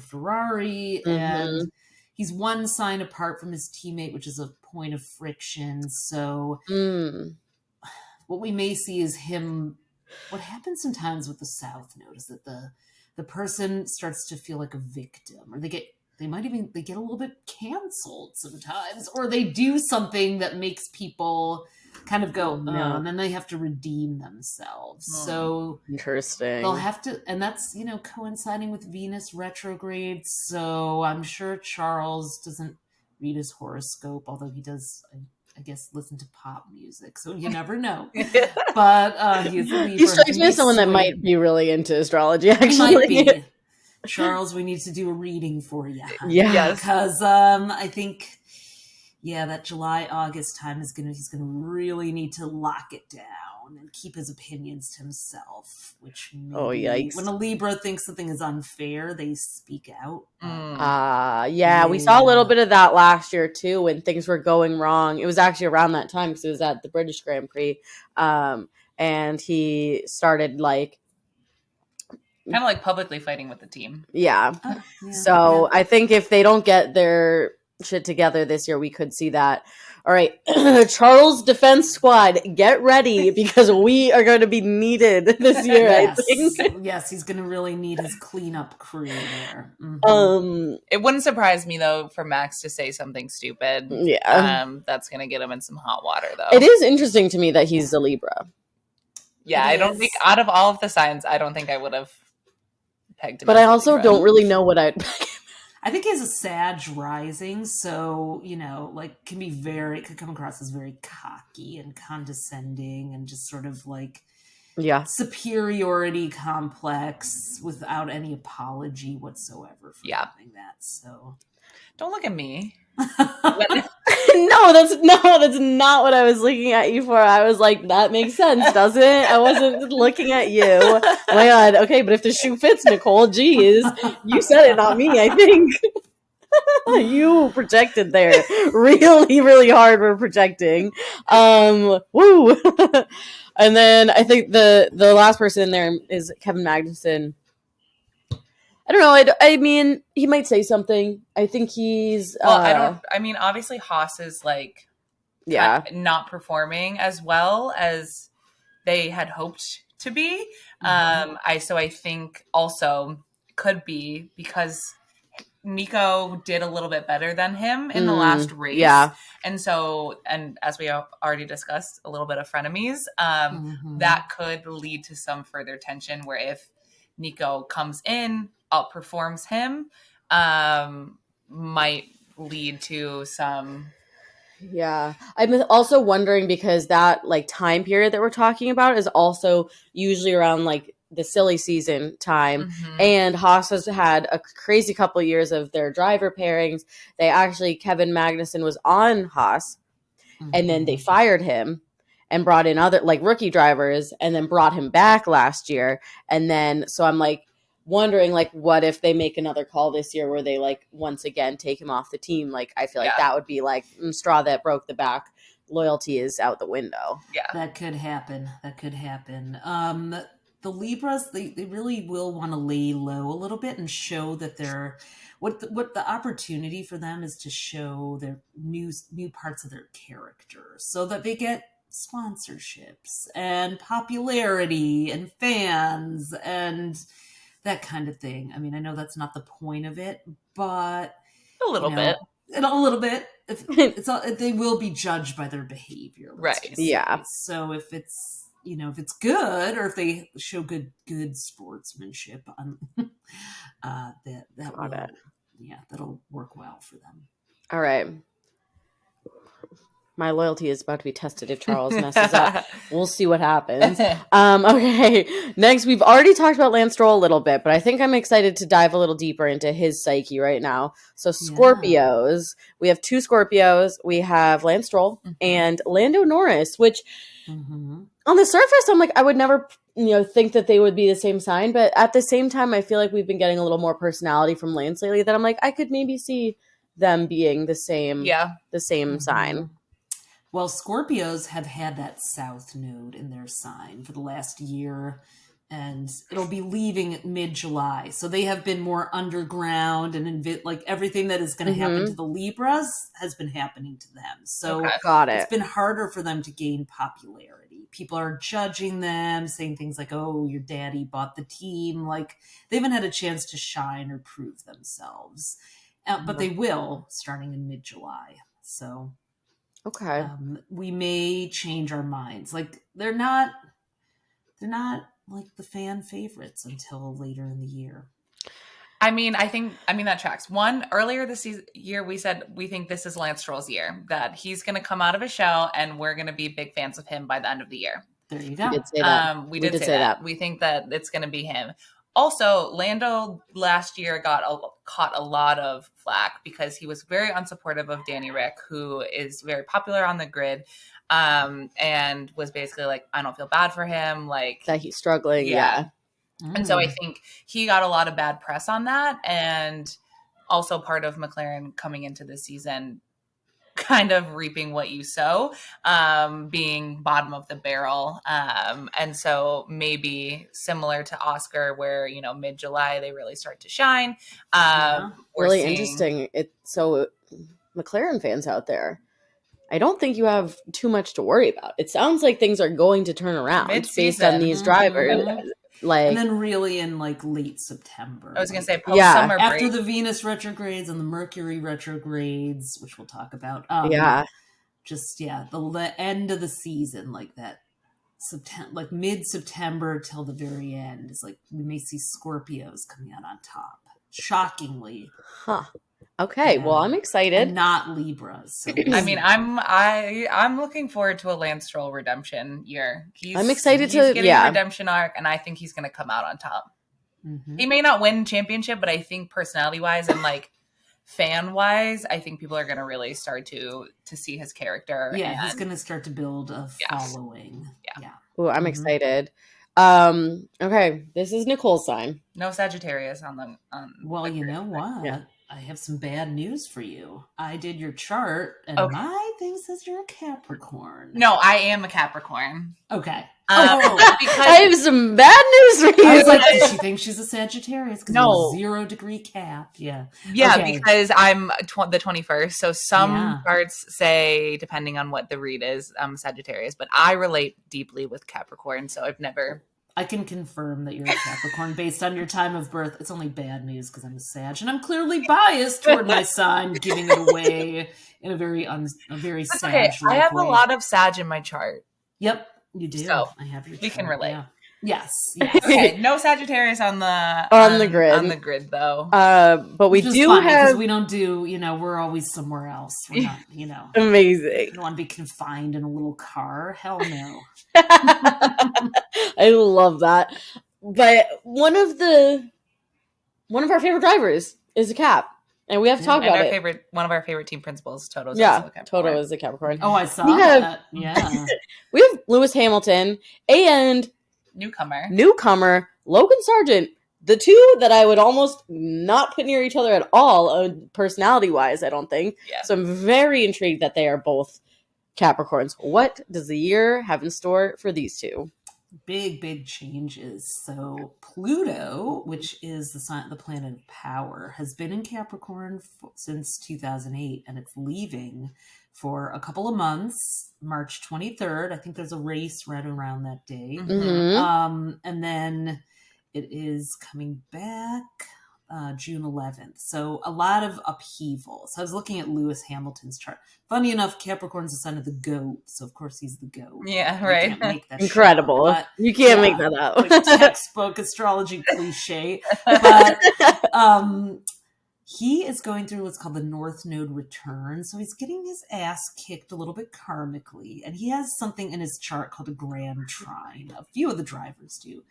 Speaker 3: Ferrari. And he's one sign apart from his teammate, which is a point of friction. So what we may see is him... What happens sometimes with the South Node is that the person starts to feel like a victim, or they get a little bit canceled sometimes, or they do something that makes people kind of go, and then they have to redeem themselves. So
Speaker 2: interesting.
Speaker 3: They'll have to, and that's, coinciding with Venus retrograde. So I'm sure Charles doesn't read his horoscope, although he does, I guess, listen to pop music, so you never know. But he's a Libra.
Speaker 2: He strikes me as someone that might be really into astrology, actually.
Speaker 3: He might be. Charles, we need to do a reading for you.
Speaker 2: Yeah.
Speaker 3: Because I think, that July-August time he's gonna really need to lock it down and keep his opinions to himself, which
Speaker 2: yikes.
Speaker 3: When a Libra thinks something is unfair, they speak out.
Speaker 2: We saw a little bit of that last year too when things were going wrong. It was actually around that time because it was at the British Grand Prix, and he started like
Speaker 1: kind of like publicly fighting with the team.
Speaker 2: So I think if they don't get their shit together this year, we could see that. All right, Charles Defense Squad, get ready because we are going to be needed this year.
Speaker 3: Yes.
Speaker 2: I think.
Speaker 3: Yes, he's going to really need his cleanup crew there.
Speaker 1: It wouldn't surprise me though for Max to say something stupid. That's going to get him in some hot water though.
Speaker 2: It is interesting to me that he's a Libra.
Speaker 1: Yeah, I don't think out of all of the signs, I don't think I would have pegged him.
Speaker 2: But I also don't really know what I'd peg him.
Speaker 3: I think he has a Sag rising, so, could come across as very cocky and condescending and just sort of superiority complex without any apology whatsoever for doing that. So
Speaker 1: don't look at me.
Speaker 2: No, that's not what I was looking at you for. I was like, that makes sense, doesn't it? I wasn't looking at you. Oh my God. Okay, but if the shoe fits, Nicole, geez, you said it, not me, I think. You projected there really, really hard for projecting. Woo. And then I think the last person in there is Kevin Magnussen. I don't know. I mean, he might say something. I think he's...
Speaker 1: obviously Haas is not performing as well as they had hoped to be. So I think also could be because Nico did a little bit better than him in the last race. Yeah. And so, and as we have already discussed, a little bit of frenemies, that could lead to some further tension where if Nico comes in, outperforms him, might lead to some.
Speaker 2: Yeah. I'm also wondering because that like time period that we're talking about is also usually around like the silly season time. And Haas has had a crazy couple of years of their driver pairings. They actually, Kevin Magnussen was on Haas and then they fired him and brought in other like rookie drivers and then brought him back last year. And then, so I'm like wondering like, what if they make another call this year where they like once again take him off the team? Like, I feel like that would be like straw that broke the back. Loyalty is out the window.
Speaker 1: Yeah,
Speaker 3: that could happen. The Libras, they really will want to lay low a little bit and show that they're what the opportunity for them is to show their new parts of their character so that they get sponsorships and popularity and fans and that kind of thing. I mean, I know that's not the point of it, but
Speaker 1: a little bit.
Speaker 3: They will be judged by their behavior,
Speaker 1: right?
Speaker 2: Yeah.
Speaker 3: So if it's good or if they show good sportsmanship, that'll work well for them.
Speaker 2: All right. My loyalty is about to be tested if Charles messes up. We'll see what happens. Okay. Next, we've already talked about Lance Stroll a little bit, but I think I'm excited to dive a little deeper into his psyche right now. So Scorpios, we have 2 Scorpios. We have Lance Stroll and Lando Norris, which on the surface, I'm like, I would never think that they would be the same sign. But at the same time, I feel like we've been getting a little more personality from Lance lately that I'm like, I could maybe see them being the same sign.
Speaker 3: Well, Scorpios have had that south node in their sign for the last year, and it'll be leaving mid-July. So they have been more underground and like everything that is going to happen to the Libras has been happening to them. So
Speaker 2: Got it.
Speaker 3: It's been harder for them to gain popularity. People are judging them, saying things like, oh, your daddy bought the team. Like they haven't had a chance to shine or prove themselves. But they will starting in mid-July. So...
Speaker 2: Okay.
Speaker 3: We may change our minds. Like they're not like the fan favorites until later in the year.
Speaker 1: I mean, that tracks. One, earlier this year, we said we think this is Lance Stroll's year, that he's going to come out of his shell and we're going to be big fans of him by the end of the year.
Speaker 3: There you go.
Speaker 2: We did say that.
Speaker 1: We did say that. We think that it's going to be him. Also, Lando last year caught a lot of flack because he was very unsupportive of Danny Rick, who is very popular on the grid, and was basically like, I don't feel bad for him. Like
Speaker 2: that he's struggling. Yeah.
Speaker 1: And so I think he got a lot of bad press on that. And also part of McLaren coming into the season kind of reaping what you sow, being bottom of the barrel. And so maybe similar to Oscar where, mid-July they really start to shine.
Speaker 2: Really interesting. So McLaren fans out there, I don't think you have too much to worry about. It sounds like things are going to turn around based on these drivers.
Speaker 3: And then really in like late September.
Speaker 1: I was going to say post-summer break.
Speaker 3: After the Venus retrogrades and the Mercury retrogrades, which we'll talk about. The end of the season, like that September, like mid-September till the very end is like we may see Scorpios coming out on top. Shockingly.
Speaker 2: Huh. Okay, well, I'm excited.
Speaker 3: And not Libras. So
Speaker 1: I mean, I'm looking forward to a Lance Stroll redemption year.
Speaker 2: I'm excited
Speaker 1: he's getting a redemption arc, and I think he's going to come out on top. He may not win championship, but I think personality-wise and like fan-wise, I think people are going to really start to see his character.
Speaker 3: Yeah, he's going to start to build a following. Yeah.
Speaker 2: Ooh, I'm excited. Okay, this is Nicole's sign.
Speaker 1: No Sagittarius on the.
Speaker 3: Well, you know what?
Speaker 2: Yeah.
Speaker 3: I have some bad news for you. I did your chart, and my thing says you're a Capricorn.
Speaker 1: No, I am a Capricorn.
Speaker 3: Okay.
Speaker 2: Because I have some bad news for you.
Speaker 3: I was like, does she think she's a Sagittarius?
Speaker 1: No.
Speaker 3: 0 degree Cap. Yeah.
Speaker 1: Yeah, because I'm the 21st. So some charts say, depending on what the read is, I'm Sagittarius. But I relate deeply with Capricorn, so I've never
Speaker 3: I can confirm that you're a Capricorn based on your time of birth. It's only bad news because I'm a Sag, and I'm clearly biased toward my sign, giving it away in a very Sag-like
Speaker 1: I have
Speaker 3: way.
Speaker 1: a lot of Sag in my chart.
Speaker 3: Yep, you do.
Speaker 1: So
Speaker 3: I have your chart.
Speaker 1: We can relate.
Speaker 3: Yeah. Yes.
Speaker 1: Okay, no Sagittarius on the
Speaker 2: grid.
Speaker 1: On the grid, though.
Speaker 2: But we do have.
Speaker 3: We don't do. We're always somewhere else. We're not.
Speaker 2: Amazing.
Speaker 3: You don't want to be confined in a little car. Hell no.
Speaker 2: I love that. But one of our favorite drivers is a Cap. And we have to talk about it.
Speaker 1: One of our favorite team principals, Toto's
Speaker 2: Toto is a Capricorn.
Speaker 3: Oh, I saw that. Yeah.
Speaker 2: We have Lewis Hamilton and newcomer Logan Sargent. The two that I would almost not put near each other at all, personality-wise, I don't think.
Speaker 1: Yeah.
Speaker 2: So I'm very intrigued that they are both Capricorns. What does the year have in store for these two?
Speaker 3: Big changes. So Pluto, which is the planet of power, has been in Capricorn since 2008, and it's leaving for a couple of months, March 23rd. I think there's a race right around that day.
Speaker 2: Mm-hmm.
Speaker 3: And then it is coming back June 11th. So a lot of upheaval. So I was looking at Lewis Hamilton's chart. Funny enough, Capricorn's the sign of the goat. So of course he's the goat.
Speaker 1: Yeah, right.
Speaker 3: You can't make that
Speaker 2: incredible.
Speaker 3: Shit up,
Speaker 2: you can't make that up.
Speaker 3: Like textbook astrology cliche. But he is going through what's called the North Node return. So he's getting his ass kicked a little bit karmically. And he has something in his chart called a grand trine. A few of the drivers do.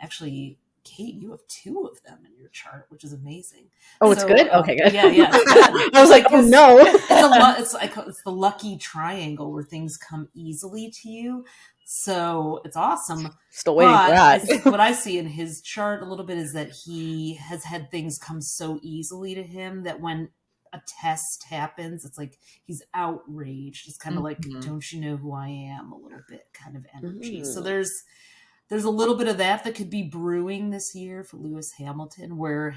Speaker 3: Actually, Kate, you have two of them in your chart, which is amazing.
Speaker 2: Oh, it's good? Okay, good.
Speaker 3: Yeah.
Speaker 2: I was like, oh, no.
Speaker 3: It's the lucky triangle where things come easily to you. So it's awesome.
Speaker 2: Still waiting for that.
Speaker 3: What I see in his chart a little bit is that he has had things come so easily to him that when a test happens, it's like he's outraged. It's kind of like, don't you know who I am? A little bit kind of energy. So there's a little bit of that could be brewing this year for Lewis Hamilton, where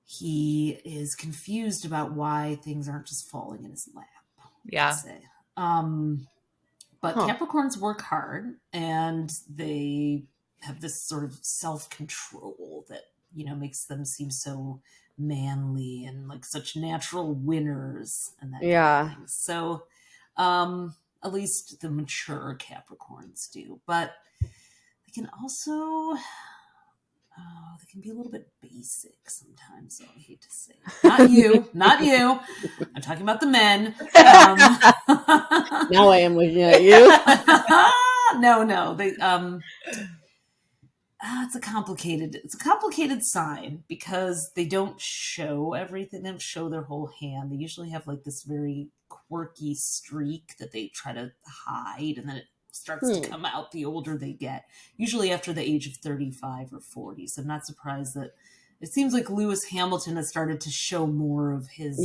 Speaker 3: he is confused about why things aren't just falling in his lap.
Speaker 1: Yeah.
Speaker 3: But Capricorns work hard, and they have this sort of self-control that, makes them seem so manly and like such natural winners and that kind of thing. So, at least the mature Capricorns do, but they can also, they can be a little bit basic sometimes. So I hate to say it. Not you. I'm talking about the men.
Speaker 2: Now I am looking at you.
Speaker 3: No. They, it's a complicated sign because they don't show everything. They don't show their whole hand. They usually have like this very quirky streak that they try to hide, and then it starts to come out the older they get, usually after the age of 35 or 40. So I'm not surprised that it seems like Lewis Hamilton has started to show more of his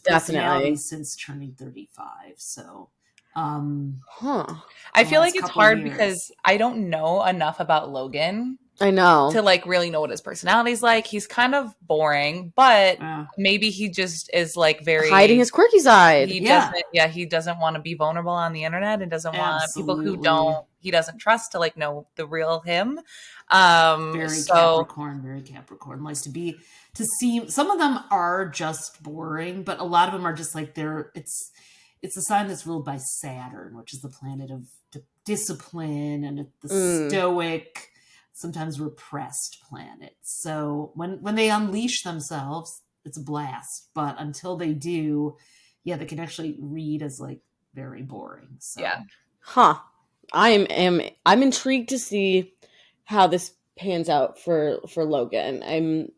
Speaker 3: personality since turning 35. So
Speaker 1: I feel like it's hard because I don't know enough about Logan.
Speaker 2: I know.
Speaker 1: To like really know what his personality's like. He's kind of boring, but maybe he just is like very
Speaker 2: hiding his quirky side.
Speaker 1: He doesn't want to be vulnerable on the internet and doesn't want people who he doesn't trust to like know the real him.
Speaker 3: Very Capricorn. Likes to see some of them are just boring, but a lot of them are just like it's a sign that's ruled by Saturn, which is the planet of discipline and the stoic, sometimes repressed planet. So when they unleash themselves, it's a blast. But until they do, they can actually read as like very boring. So.
Speaker 1: Yeah.
Speaker 2: I'm intrigued to see how this pans out for Logan.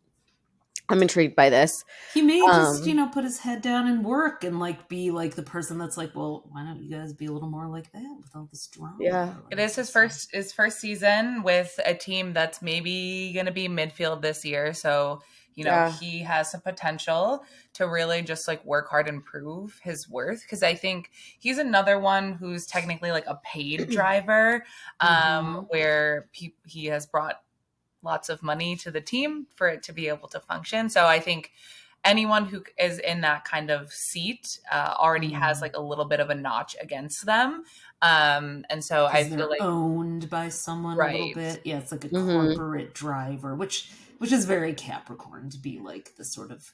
Speaker 2: I'm intrigued by this.
Speaker 3: He may just, put his head down and work and like be like the person that's like, well, why don't you guys be a little more like that with all this drama?
Speaker 2: Yeah.
Speaker 1: It is his first season with a team that's maybe going to be midfield this year. So, he has some potential to really just like work hard and prove his worth. Cause I think he's another one who's technically like a paid driver, where he has brought lots of money to the team for it to be able to function. So I think anyone who is in that kind of seat already has like a little bit of a notch against them. And so I feel like
Speaker 3: owned by someone a little bit. Yeah, it's like a corporate driver, which is very Capricorn to be like the sort of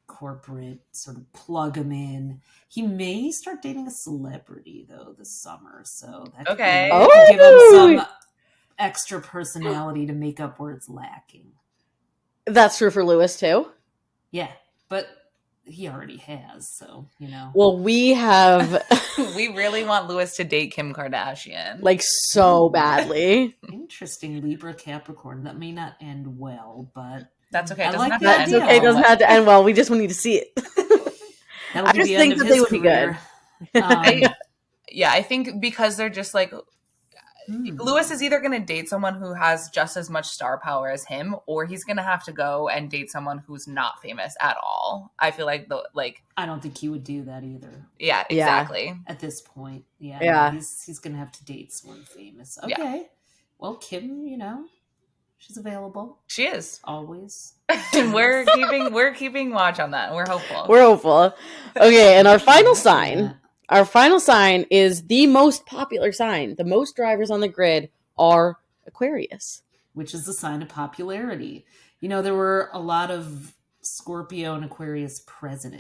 Speaker 3: corporate sort of plug him in. He may start dating a celebrity though this summer, so that could give him some extra personality to make up where it's lacking.
Speaker 2: That's true for Lewis too.
Speaker 3: Yeah, but he already has, so
Speaker 2: Well, we have.
Speaker 1: We really want Lewis to date Kim Kardashian,
Speaker 2: like so badly.
Speaker 3: Interesting, Libra Capricorn. That may not end well, but
Speaker 1: that's okay.
Speaker 2: It doesn't have to end well. We just need to see it.
Speaker 3: I just think that they would be good.
Speaker 1: I think because they're just like Lewis is either going to date someone who has just as much star power as him, or he's going to have to go and date someone who's not famous at all. I feel like
Speaker 3: I don't think he would do that either.
Speaker 1: Yeah, exactly.
Speaker 3: At this point, he's going to have to date someone famous. Okay,
Speaker 1: yeah.
Speaker 3: Well, Kim, she's available.
Speaker 1: She is
Speaker 3: always.
Speaker 1: And we're keeping watch on that. We're hopeful.
Speaker 2: Okay, and our final sign. Yeah. Our final sign is the most popular sign. The most drivers on the grid are Aquarius,
Speaker 3: which is the sign of popularity. There were a lot of Scorpio and Aquarius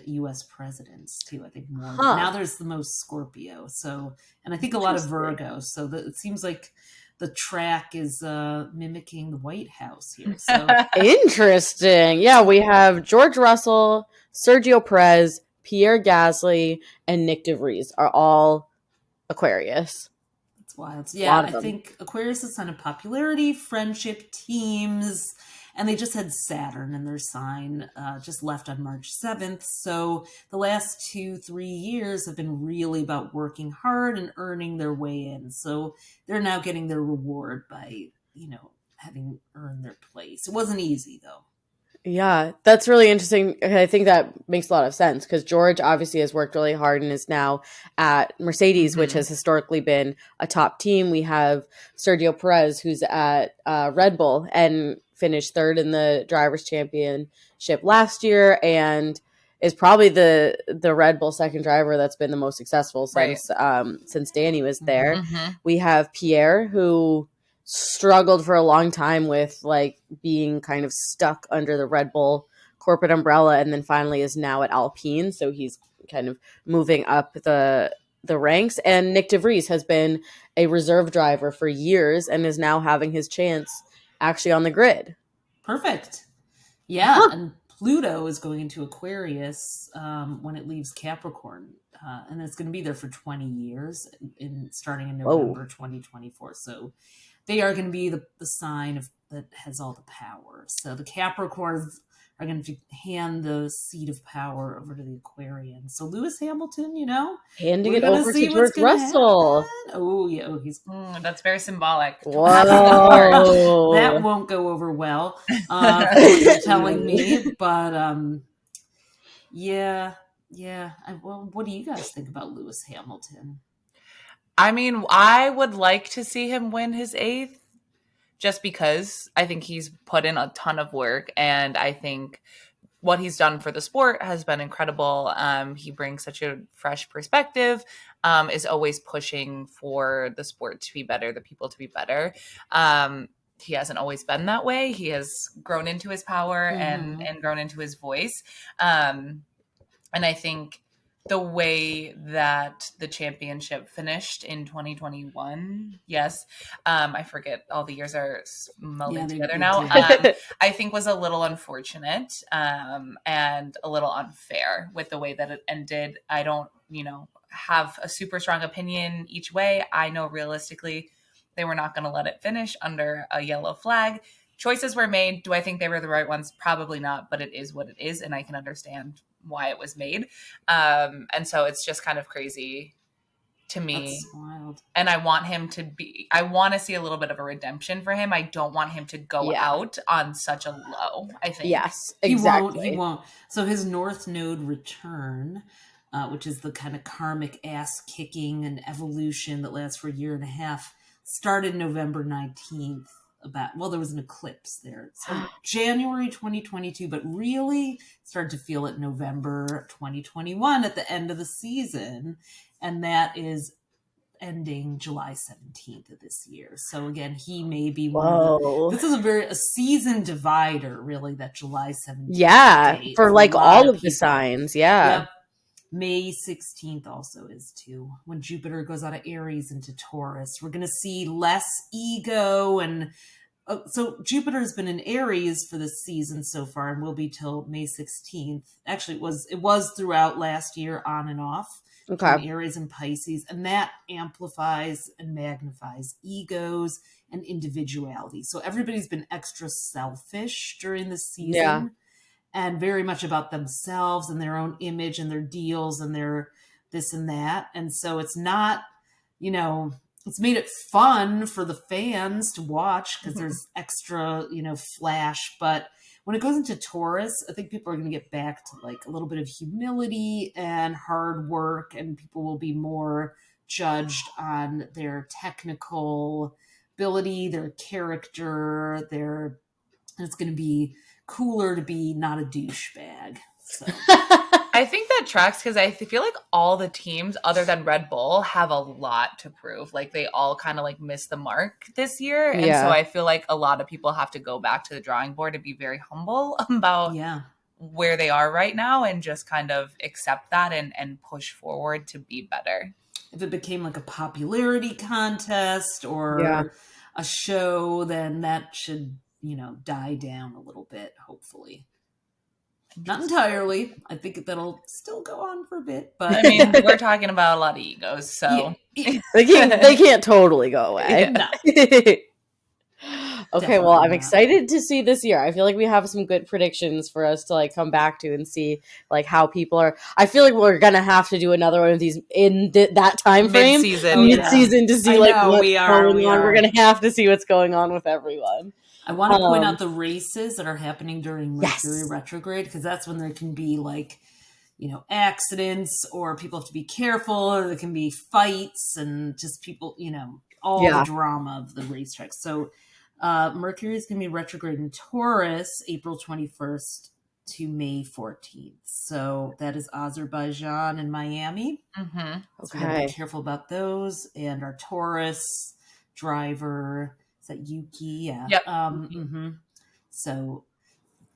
Speaker 3: U.S. presidents too. I think more. Now there's the most Scorpio. So, and I think a lot of Virgo. So it seems like the track is mimicking the White House here. So
Speaker 2: interesting. Yeah, we have George Russell, Sergio Perez, Pierre Gasly, and Nick DeVries are all Aquarius.
Speaker 3: That's wild. Yeah, I think Aquarius is a sign of popularity, friendship, teams, and they just had Saturn in their sign, just left on March 7th. So the last 2-3 years have been really about working hard and earning their way in. So they're now getting their reward by, having earned their place. It wasn't easy, though.
Speaker 2: Yeah, that's really interesting. I think that makes a lot of sense because George obviously has worked really hard and is now at Mercedes, which has historically been a top team. We have Sergio Perez, who's at Red Bull and finished third in the Drivers' Championship last year and is probably the Red Bull second driver that's been the most successful since Danny was there. Mm-hmm. We have Pierre, who struggled for a long time with being kind of stuck under the Red Bull corporate umbrella and then finally is now at Alpine. So he's kind of moving up the ranks. And Nick DeVries has been a reserve driver for years and is now having his chance actually on the grid.
Speaker 3: Perfect. Yeah. And Pluto is going into Aquarius when it leaves Capricorn. And it's going to be there for 20 years starting in November 2024. So they are going to be the sign that has all the power. So the Capricorns are going to hand the seat of power over to the Aquarians. So Lewis Hamilton,
Speaker 2: handing it over to George Russell.
Speaker 3: Happen. Oh yeah, he's
Speaker 1: that's very symbolic.
Speaker 2: Whoa,
Speaker 3: that won't go over well. For what you're telling me, but yeah. Well, what do you guys think about Lewis Hamilton?
Speaker 1: I mean, I would like to see him win his 8th just because I think he's put in a ton of work and I think what he's done for the sport has been incredible. He brings such a fresh perspective, is always pushing for the sport to be better, the people to be better. He hasn't always been that way. He has grown into his power and grown into his voice. And I think the way that the championship finished in 2021, I forget, all the years are melding together now, I think was a little unfortunate and a little unfair with the way that it ended. I don't, have a super strong opinion each way. I know realistically they were not going to let it finish under a yellow flag. Choices were made. Do I think they were the right ones? Probably not, but it is what it is, and I can understand why it was made. And so it's just kind of crazy to me.
Speaker 3: That's wild.
Speaker 1: And I want to see a little bit of a redemption for him. I don't want him to go out on such a low, I think.
Speaker 2: Yes, exactly.
Speaker 3: He won't. So his North Node return, which is the kind of karmic ass kicking and evolution that lasts for a year and a half, started November 19th there was an eclipse there. So January 2022, but really started to feel it November 2021 at the end of the season. And that is ending July 17th of this year. So again, he may be this is a season divider, really, that July 17th.
Speaker 2: Yeah, for like all of the signs. Yeah.
Speaker 3: Yep. May 16th also is too, when Jupiter goes out of Aries into Taurus. We're going to see less ego. And so Jupiter's been in Aries for this season so far and will be till May 16th. Actually, it was throughout last year, on and off. Okay. Aries and Pisces, and that amplifies and magnifies egos and individuality. So everybody's been extra selfish during the season, and very much about themselves and their own image and their deals and their this and that. And so it's not, it's made it fun for the fans to watch because there's extra, flash. But when it goes into Taurus, I think people are going to get back to like a little bit of humility and hard work, and people will be more judged on their technical ability, their character, and it's going to be cooler to be not a douchebag. So.
Speaker 1: I think that tracks because I feel like all the teams other than Red Bull have a lot to prove. Like they all kind of like missed the mark this year. And so I feel like a lot of people have to go back to the drawing board and be very humble about where they are right now and just kind of accept that and push forward to be better.
Speaker 3: If it became like a popularity contest or a show, then that should, die down a little bit, hopefully. Not entirely. I think that'll still go on for a bit, but
Speaker 1: I mean, we're talking about a lot of egos, so
Speaker 2: they can't totally go away. No. Okay, well, I'm excited to see this year. I feel like we have some good predictions for us to like come back to and see like how people are. I feel like we're gonna have to do another one of these in that time frame, mid-season to see what's going on. We're gonna have to see what's going on with everyone.
Speaker 3: I want to point out the races that are happening during Mercury retrograde, because that's when there can be like, accidents, or people have to be careful, or there can be fights and just people, all the drama of the racetrack. So Mercury is going to be retrograde in Taurus, April 21st to May 14th. So that is Azerbaijan and Miami. Mm-hmm. So we got to be careful about those. And our Taurus driver... Is that Yuki? Yeah.
Speaker 1: Yep.
Speaker 3: So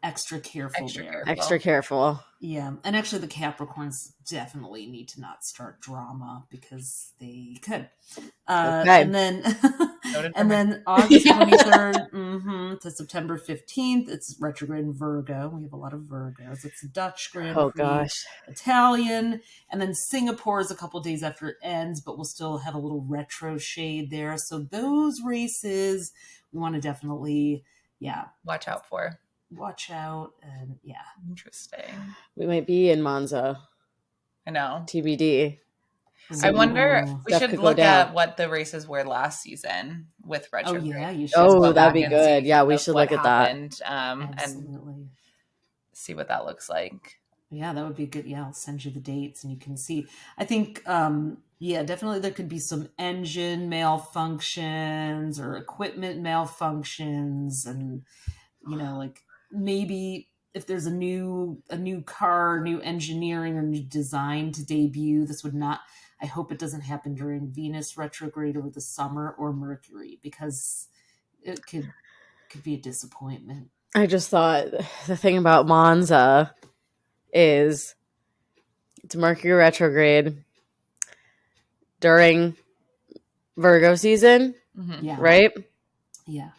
Speaker 3: extra careful there.
Speaker 2: Extra careful.
Speaker 3: Yeah. And actually the Capricorns definitely need to not start drama because they could. And then August 23rd to September 15th, it's retrograde in Virgo. We have a lot of Virgos. It's Dutch Grand Prix, Italian. And then Singapore is a couple days after it ends, but we'll still have a little retro shade there. So those races we want to definitely,
Speaker 1: watch out for.
Speaker 3: Watch out, and
Speaker 1: interesting.
Speaker 2: We might be in Monza.
Speaker 1: I know.
Speaker 2: TBD.
Speaker 1: I wonder. We should look at what the races were last season with retrograde.
Speaker 3: Oh yeah, you should.
Speaker 2: Oh, that'd be good. Yeah, we should look at that
Speaker 1: and see what that looks like.
Speaker 3: Yeah, that would be good. Yeah, I'll send you the dates, and you can see. I think, definitely there could be some engine malfunctions or equipment malfunctions, and like. Maybe if there's a new car, new engineering, or new design to debut, this would not. I hope it doesn't happen during Venus retrograde over the summer or Mercury, because it could be a disappointment.
Speaker 2: I just thought the thing about Monza is it's Mercury retrograde during Virgo season, right?
Speaker 3: Yeah.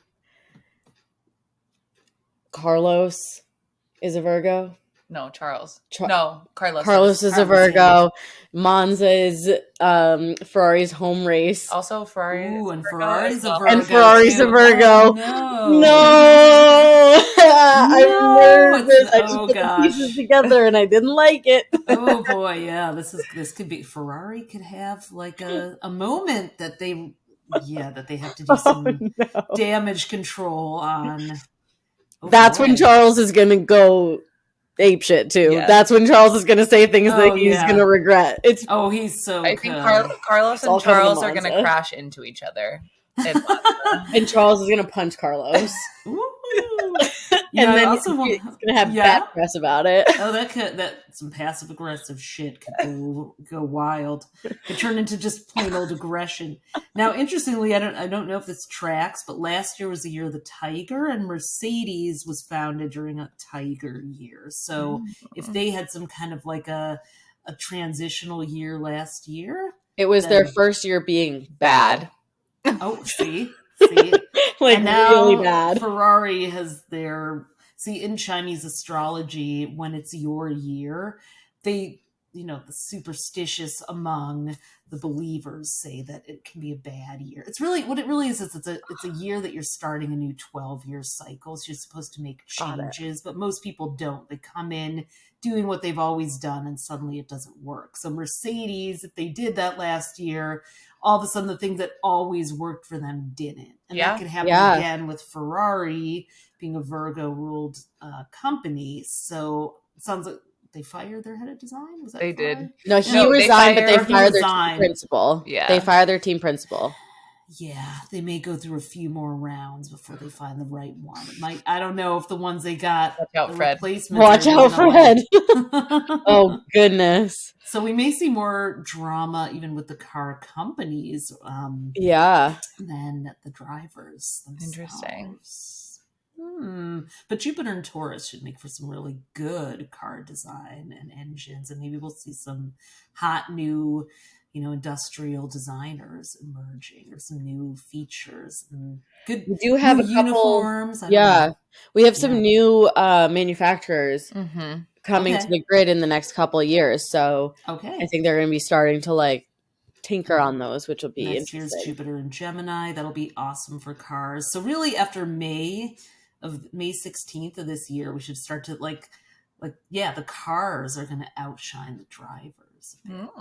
Speaker 2: Carlos is a Virgo.
Speaker 1: No, Charles. No, Carlos.
Speaker 2: Carlos is a Virgo. Monza is Ferrari's home race.
Speaker 1: Also, Ferrari.
Speaker 3: Ooh, and Ferrari's a Virgo.
Speaker 2: And Ferrari's a Virgo.
Speaker 3: Oh,
Speaker 2: no. I'm nervous. I just
Speaker 3: put
Speaker 2: the pieces together and I didn't like it.
Speaker 3: Oh boy, yeah. This could be. Ferrari could have like a moment that they have to do some damage control on.
Speaker 2: That's when Charles is going to go ape shit too. Yeah. That's when Charles is going to say things that he's going to regret.
Speaker 3: He's so
Speaker 1: I think Carlos and Charles are going to crash into each other.
Speaker 2: And Charles is going to punch Carlos.
Speaker 3: Yeah,
Speaker 2: and then he's going to have bad press about it.
Speaker 3: Oh, that some passive aggressive shit could go wild. Could turn into just plain old aggression. Now, interestingly, I don't know if this tracks, but last year was the year of the tiger, and Mercedes was founded during a tiger year. So if they had some kind of like a transitional year last year,
Speaker 2: it was their first year being bad.
Speaker 3: Oh, see.
Speaker 2: Like, really bad.
Speaker 3: Ferrari has in Chinese astrology, when it's your year, they, the superstitious among the believers say that it can be a bad year. It's really, what it really is it's a year that you're starting a new 12-year cycle. So you're supposed to make changes, but most people don't. They come in doing what they've always done, and suddenly it doesn't work. So Mercedes, if they did that last year, all of a sudden the things that always worked for them didn't. And that could happen again with Ferrari being a Virgo ruled company. So it sounds like they fired their head of design. Was that
Speaker 1: they
Speaker 3: Ferrari?
Speaker 1: did?
Speaker 2: No, he resigned, but they fired their team principal.
Speaker 1: Yeah,
Speaker 2: they fired their team principal.
Speaker 3: Yeah, they may go through a few more rounds before they find the right one. I don't know if the ones they got.
Speaker 1: Watch out, Fred.
Speaker 2: Watch out, Fred. Oh, goodness.
Speaker 3: So we may see more drama even with the car companies. Than the drivers themselves.
Speaker 1: Interesting.
Speaker 3: But Jupiter and Taurus should make for some really good car design and engines, and maybe we'll see some hot new industrial designers emerging, or some new features and good.
Speaker 2: We do have a couple
Speaker 3: uniforms.
Speaker 2: We have some new manufacturers coming to the grid in the next couple of years. So I think they're going to be starting to tinker on those, which will be
Speaker 3: next year's Jupiter and Gemini. That'll be awesome for cars. So really, after May 16th of this year, we should start to the cars are going to outshine the drivers.
Speaker 2: Ooh,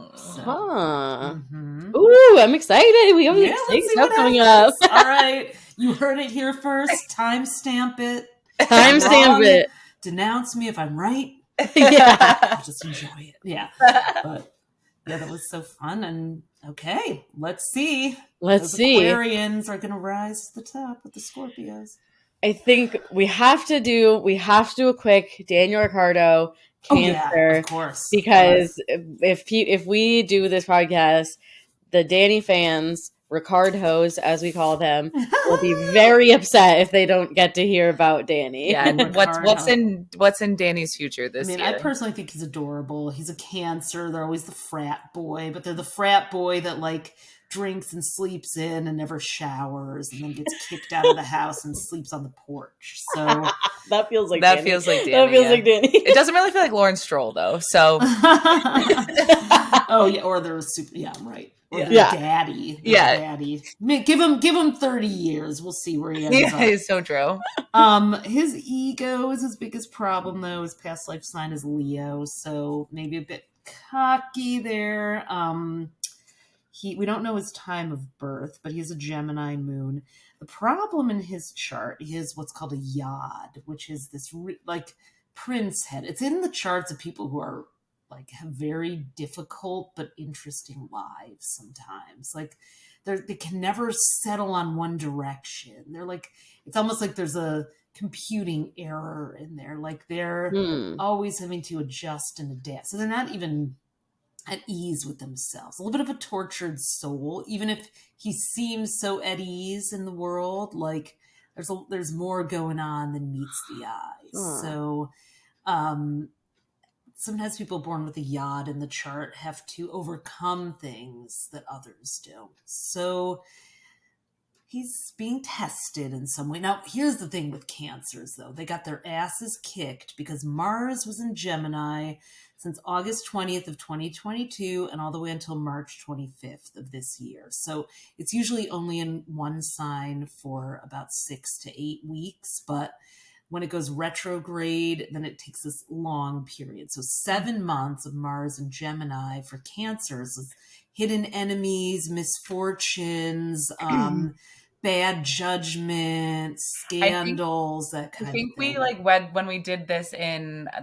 Speaker 2: I'm excited. We have exciting stuff coming up.
Speaker 3: All right. You heard it here first. Timestamp it.
Speaker 2: Timestamp it.
Speaker 3: Denounce me if I'm right.
Speaker 2: Yeah.
Speaker 3: Just enjoy it. Yeah. But that was so fun. And let's see.
Speaker 2: Those
Speaker 3: Aquarians are going to rise to the top with the Scorpios.
Speaker 2: I think we have to do a quick Daniel Ricciardo Cancer,
Speaker 3: of course,
Speaker 2: because if we do this podcast, the Danny fans, Ricardos as we call them, will be very upset if they don't get to hear about Danny.
Speaker 1: Yeah, and what's in Danny's future this year?
Speaker 3: I personally think he's adorable. He's a Cancer. They're always the frat boy, but they're the frat boy that drinks and sleeps in and never showers, and then gets kicked out of the house and sleeps on the porch. So
Speaker 2: that feels like
Speaker 1: Danny. It doesn't really feel like Lawrence Stroll though. So
Speaker 3: or they're super. Yeah, I'm right. Or daddy. Daddy. Give him 30 years. We'll see where he ends up.
Speaker 1: It's so true.
Speaker 3: His ego is his biggest problem though. His past life sign is Leo, so maybe a bit cocky there. We don't know his time of birth, but he has a Gemini moon. The problem in his chart is what's called a yod, which is this prince head. It's in the charts of people who are have very difficult but interesting lives sometimes. They can never settle on one direction. They're it's almost like there's a computing error in there. They're always having to adjust and adapt. So they're not even at ease with themselves. A little bit of a tortured soul, even if he seems so at ease in the world. There's more going on than meets the eyes. So sometimes people born with a yod in the chart have to overcome things that others don't. So he's being tested in some way. Now, here's the thing with Cancers, though. They got their asses kicked because Mars was in Gemini since August 20th of 2022 and all the way until March 25th of this year. So it's usually only in one sign for about 6 to 8 weeks, but when it goes retrograde, then it takes this long period. So 7 months of Mars in Gemini for Cancers with hidden enemies, misfortunes, bad judgment, scandals, that kind of thing.
Speaker 1: I think when we did this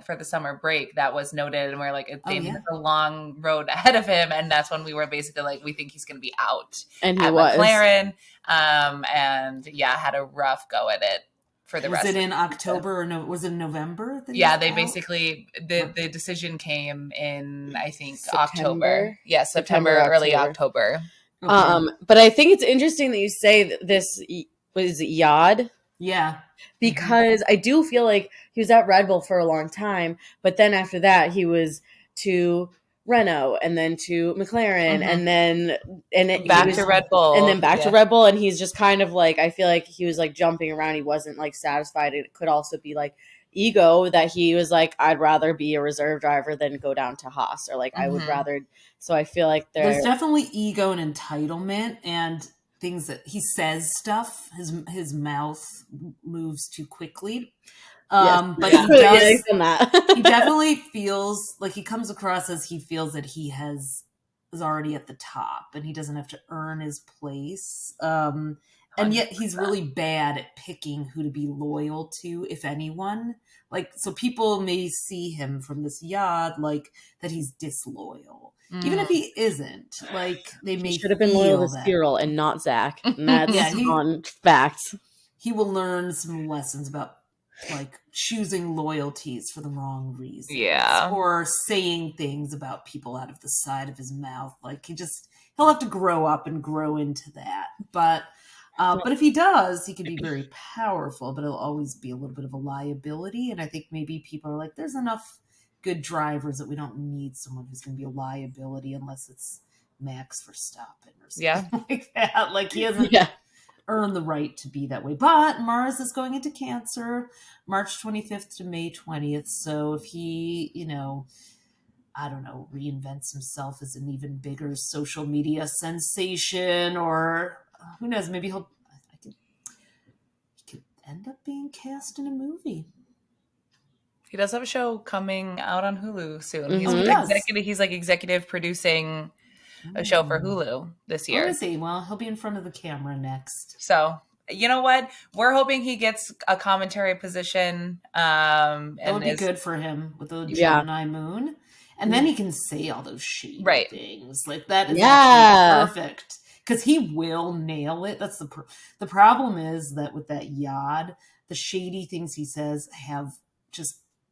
Speaker 1: for the summer break, that was noted, and we're like, Damien has a long road ahead of him, and that's when we were basically like, we think he's going to be out
Speaker 2: and he
Speaker 1: at
Speaker 2: was.
Speaker 1: McLaren, and had a rough go at it for the rest.
Speaker 3: Was it in October or was it in November?
Speaker 1: They basically the decision came in, I think, October. Yeah, September, early October.
Speaker 2: Okay. But I think it's interesting that you say this was Yad.
Speaker 3: Yeah.
Speaker 2: Because I do feel like he was at Red Bull for a long time, but then after that he was to Renault and then to McLaren and then
Speaker 1: back to Red Bull.
Speaker 2: And then back to Red Bull, and he's just kind of like, I feel like he was like jumping around. He wasn't like satisfied. It could also be like ego that he was like, I'd rather be a reserve driver than go down to Haas, or like I would rather. So I feel like there's
Speaker 3: definitely ego and entitlement and things that he says stuff. His mouth moves too quickly. But he does. He definitely feels like he comes across as he feels that he is already at the top and he doesn't have to earn his place. And yet he's really bad at picking who to be loyal to, if anyone. Like, so people may see him from this yard like that he's disloyal. Even if he isn't, like, they may
Speaker 2: should have been loyal to Cyril and not Zach. And that's on facts.
Speaker 3: He will learn some lessons about like choosing loyalties for the wrong reasons.
Speaker 1: Yeah.
Speaker 3: Or saying things about people out of the side of his mouth. Like he'll have to grow up and grow into that. But if he does, he can be very powerful, but it'll always be a little bit of a liability. And I think maybe people are like, there's enough good drivers that we don't need someone who's going to be a liability unless it's Max Verstappen or something like that. Like he hasn't earned the right to be that way. But Mars is going into Cancer March 25th to May 20th. So if he, I don't know, reinvents himself as an even bigger social media sensation, or who knows, maybe he could end up being cast in a movie.
Speaker 1: He does have a show coming out on Hulu soon.
Speaker 2: Mm-hmm.
Speaker 1: He's executive producing a show for Hulu this year.
Speaker 3: Where is he? Well, he'll be in front of the camera next.
Speaker 1: So, you know what? We're hoping he gets a commentary position.
Speaker 3: That would be good for him with the Gemini moon. And then he can say all those shady things. Like, that is perfect. Because he will nail it. That's the problem is that with that Yod, the shady things he says have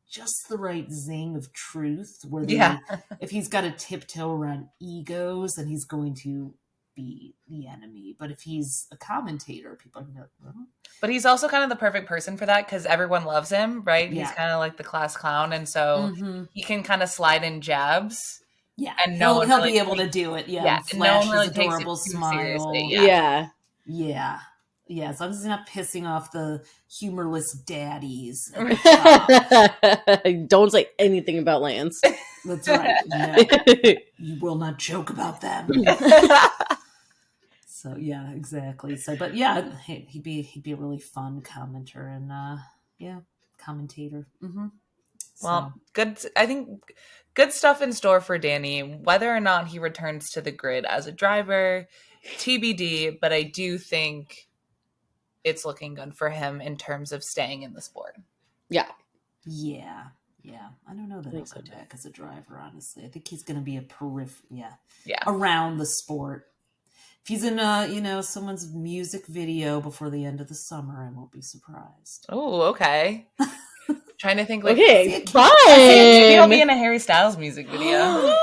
Speaker 3: just the right zing of truth, where if he's got to tiptoe around egos, then he's going to be the enemy. But if he's a commentator, people are going to go,
Speaker 1: But he's also kind of the perfect person for that because everyone loves him, right? Yeah. He's kind of like the class clown, and so he can kind of slide in jabs.
Speaker 3: Yeah,
Speaker 1: and
Speaker 3: he'll be able to do it. Yeah,
Speaker 1: and no one really takes it too seriously.
Speaker 3: Yeah. As long as he's not pissing off the humorless daddies.
Speaker 2: Don't say anything about Lance.
Speaker 3: That's right. Yeah. You will not joke about them. So yeah, exactly. So, but yeah, he'd be a really fun commenter and commentator. Mm-hmm.
Speaker 1: Well, good. I think good stuff in store for Danny. Whether or not he returns to the grid as a driver, TBD. But I do think it's looking good for him in terms of staying in the sport.
Speaker 3: Yeah. I don't know that he'll come back as a driver, honestly. I think he's going to be around the sport. If he's in someone's music video before the end of the summer, I won't be surprised.
Speaker 1: Oh, okay. Trying to think.
Speaker 2: Okay, fine.
Speaker 1: Maybe he'll be in a Harry Styles music video.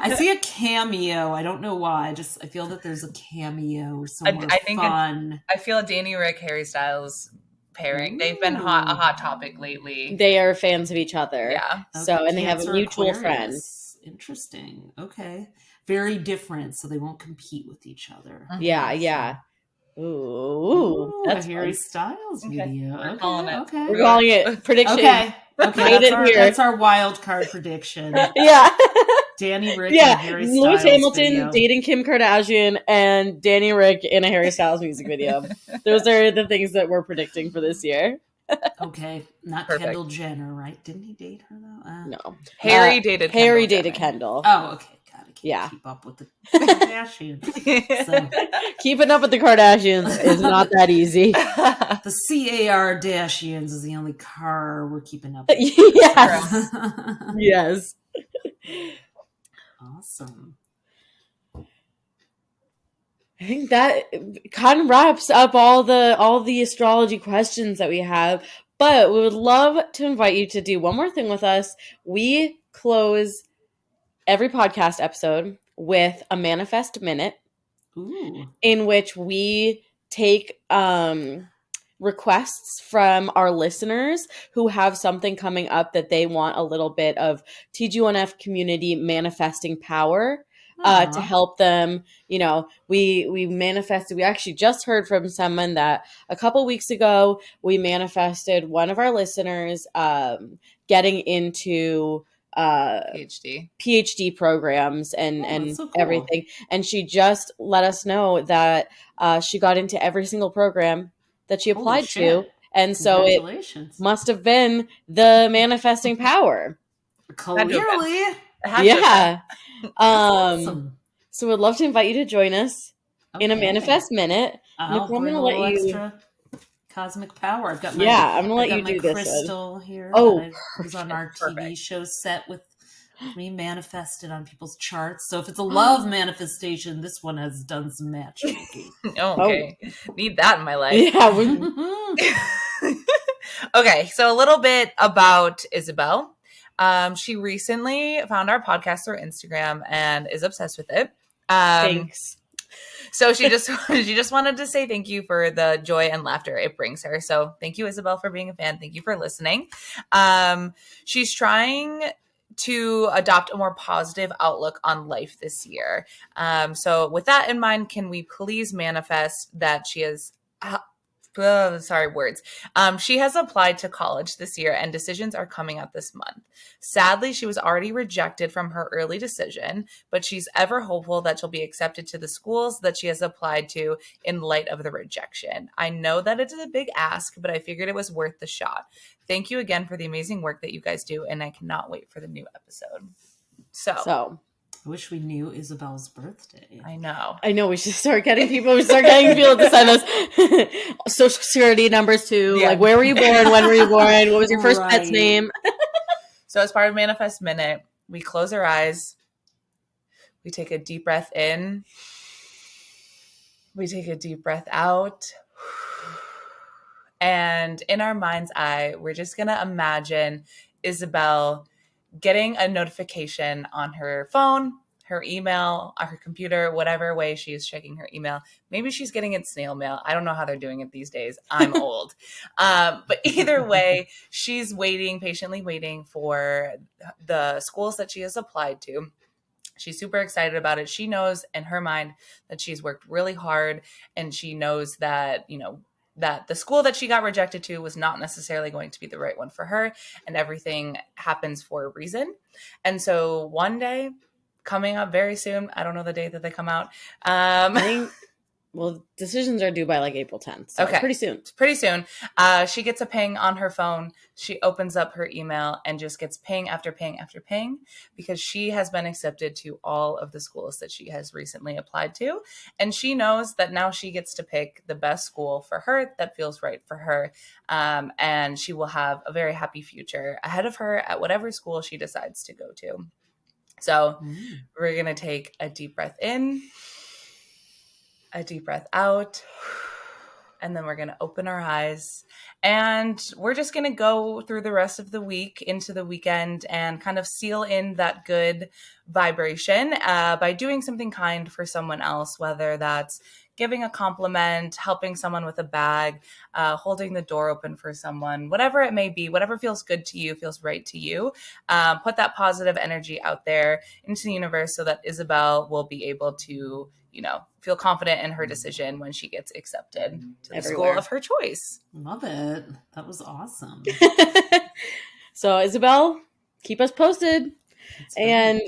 Speaker 3: I see a cameo. I don't know why. I feel that there's a cameo somewhere fun.
Speaker 1: I feel a Danny Rick, Harry Styles pairing. Ooh. They've been a hot topic lately.
Speaker 2: They are fans of each other.
Speaker 1: Yeah.
Speaker 2: So, and they have a mutual friend.
Speaker 3: Interesting. Okay. Very different, so they won't compete with each other.
Speaker 2: Yeah. Ooh,
Speaker 3: that's a Harry Styles video.
Speaker 1: We're calling it.
Speaker 3: Okay.
Speaker 2: We're calling it prediction.
Speaker 3: Okay. That's our wild card prediction.
Speaker 2: Yeah.
Speaker 3: Danny Rick and Harry Styles
Speaker 2: Lewis Hamilton
Speaker 3: video.
Speaker 2: dating Kim Kardashian and Danny Rick in a Harry Styles music video. Those are the things that we're predicting for this year.
Speaker 3: Okay. Not perfect. Kendall Jenner, right? Didn't he date her though?
Speaker 2: No.
Speaker 1: Harry dated
Speaker 2: Kendall.
Speaker 3: Oh, okay. Got can't keep up with the Kardashians. So.
Speaker 2: Keeping up with the Kardashians is not that easy.
Speaker 3: The Kardashians is the only car we're keeping up with.
Speaker 2: Yes. Yes.
Speaker 3: Awesome.
Speaker 2: I think that kind of wraps up all the astrology questions that we have. But we would love to invite you to do one more thing with us. We close every podcast episode with a manifest minute.
Speaker 3: Ooh.
Speaker 2: In which we take requests from our listeners who have something coming up that they want a little bit of TG1F community manifesting power to help them. You know, we manifested. We actually just heard from someone that a couple weeks ago we manifested one of our listeners getting into PhD programs and so cool. Everything. And she just let us know that she got into every single program that she applied to. And so it must have been the manifesting power.
Speaker 3: Clearly.
Speaker 2: Yeah. Awesome. So we'd love to invite you to join us in a manifest minute.
Speaker 3: Nicole, I'm going to let you extra cosmic power. I've got my
Speaker 2: I'm gonna let you do this
Speaker 3: crystal here. It was on our TV show set with me manifested on people's charts. So if it's a love manifestation, this one has done some matchmaking.
Speaker 1: Okay. Need that in my life.
Speaker 2: Yeah.
Speaker 1: Okay, so a little bit about Isabel. She recently found our podcast through Instagram and is obsessed with it.
Speaker 2: Thanks.
Speaker 1: So she just wanted to say thank you for the joy and laughter it brings her. So thank you, Isabel, for being a fan. Thank you for listening. She's trying to adopt a more positive outlook on life this year. So with that in mind, can we please manifest that she has... she has applied to college this year and decisions are coming out this month. Sadly, she was already rejected from her early decision, but she's ever hopeful that she'll be accepted to the schools that she has applied to in light of the rejection. I know that it's a big ask, but I figured it was worth the shot. Thank you again for the amazing work that you guys do, and I cannot wait for the new episode. So.
Speaker 3: I wish we knew Isabel's birthday.
Speaker 1: I know.
Speaker 2: We should start getting people. We start getting people to send us social security numbers too. Yeah. Like, where were you born? When were you born? What was your first pet's name?
Speaker 1: So as part of Manifest Minute, we close our eyes. We take a deep breath in. We take a deep breath out. And in our mind's eye, we're just going to imagine Isabel getting a notification on her phone, her email, her computer, whatever way she's checking her email. Maybe she's getting it snail mail. I don't know how they're doing it these days. I'm old. But either way, she's patiently waiting for the schools that she has applied to. She's super excited about it. She knows in her mind that she's worked really hard, and she knows that, that the school that she got rejected to was not necessarily going to be the right one for her, and everything happens for a reason. And so one day coming up very soon, I don't know the date that they come out.
Speaker 2: Decisions are due by like April 10th. So okay.
Speaker 1: Pretty soon. She gets a ping on her phone. She opens up her email and just gets ping after ping after ping because she has been accepted to all of the schools that she has recently applied to. And she knows that now she gets to pick the best school for her that feels right for her. And she will have a very happy future ahead of her at whatever school she decides to go to. So we're going to take a deep breath in, a deep breath out, and then we're going to open our eyes, and we're just going to go through the rest of the week into the weekend and kind of seal in that good vibration by doing something kind for someone else, whether that's giving a compliment, helping someone with a bag, holding the door open for someone, whatever it may be, whatever feels good to you, feels right to you. Put that positive energy out there into the universe so that Isabel will be able to, feel confident in her decision when she gets accepted to the school of her choice.
Speaker 3: Love it. That was awesome.
Speaker 2: So Isabel, keep us posted. And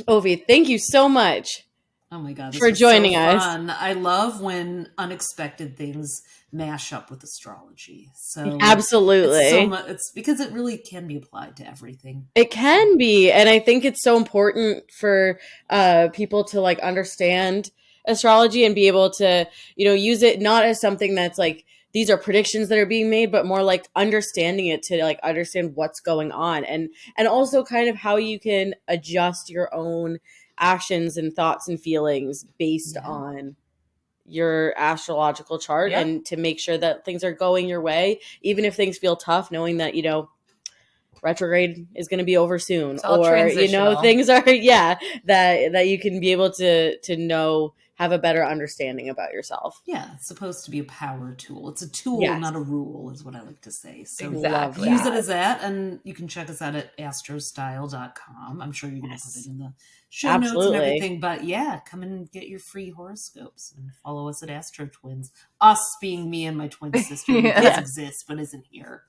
Speaker 2: Ophi, thank you so much
Speaker 3: Oh my God.
Speaker 2: For joining us.
Speaker 3: I love when unexpected things mash up with astrology. So
Speaker 2: absolutely.
Speaker 3: It's because it really can be applied to everything.
Speaker 2: It can be. And I think it's so important for people to like understand astrology and be able to, use it not as something that's like, these are predictions that are being made, but more like understanding it to like understand what's going on and also kind of how you can adjust your own actions and thoughts and feelings based on your astrological chart and to make sure that things are going your way, even if things feel tough, knowing that, retrograde is going to be over soon, or things are that you can be able to know, have a better understanding about yourself.
Speaker 3: It's supposed to be a power tool. It's a tool, not a rule, is what I like to say. So use it as that, and you can check us out at astrostyle.com. I'm sure you're going to put it in the show notes and everything, but come and get your free horoscopes and follow us at AstroTwins. Us being me and my twin sister, who does exist but isn't here.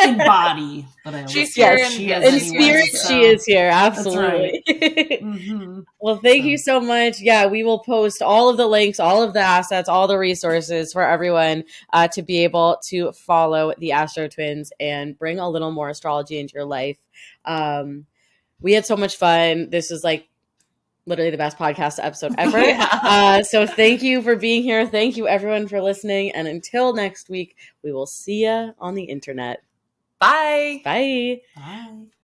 Speaker 3: In body, but
Speaker 1: she's here
Speaker 2: in spirit. She is here, absolutely.
Speaker 3: Right. Mm-hmm.
Speaker 2: Well, thank you so much. We will post all of the links, all of the assets, all the resources for everyone to be able to follow the AstroTwins and bring a little more astrology into your life. We had so much fun. This is like literally the best podcast episode ever. So thank you for being here. Thank you everyone for listening. And until next week, we will see you on the internet.
Speaker 1: Bye.
Speaker 2: Bye.
Speaker 3: Bye.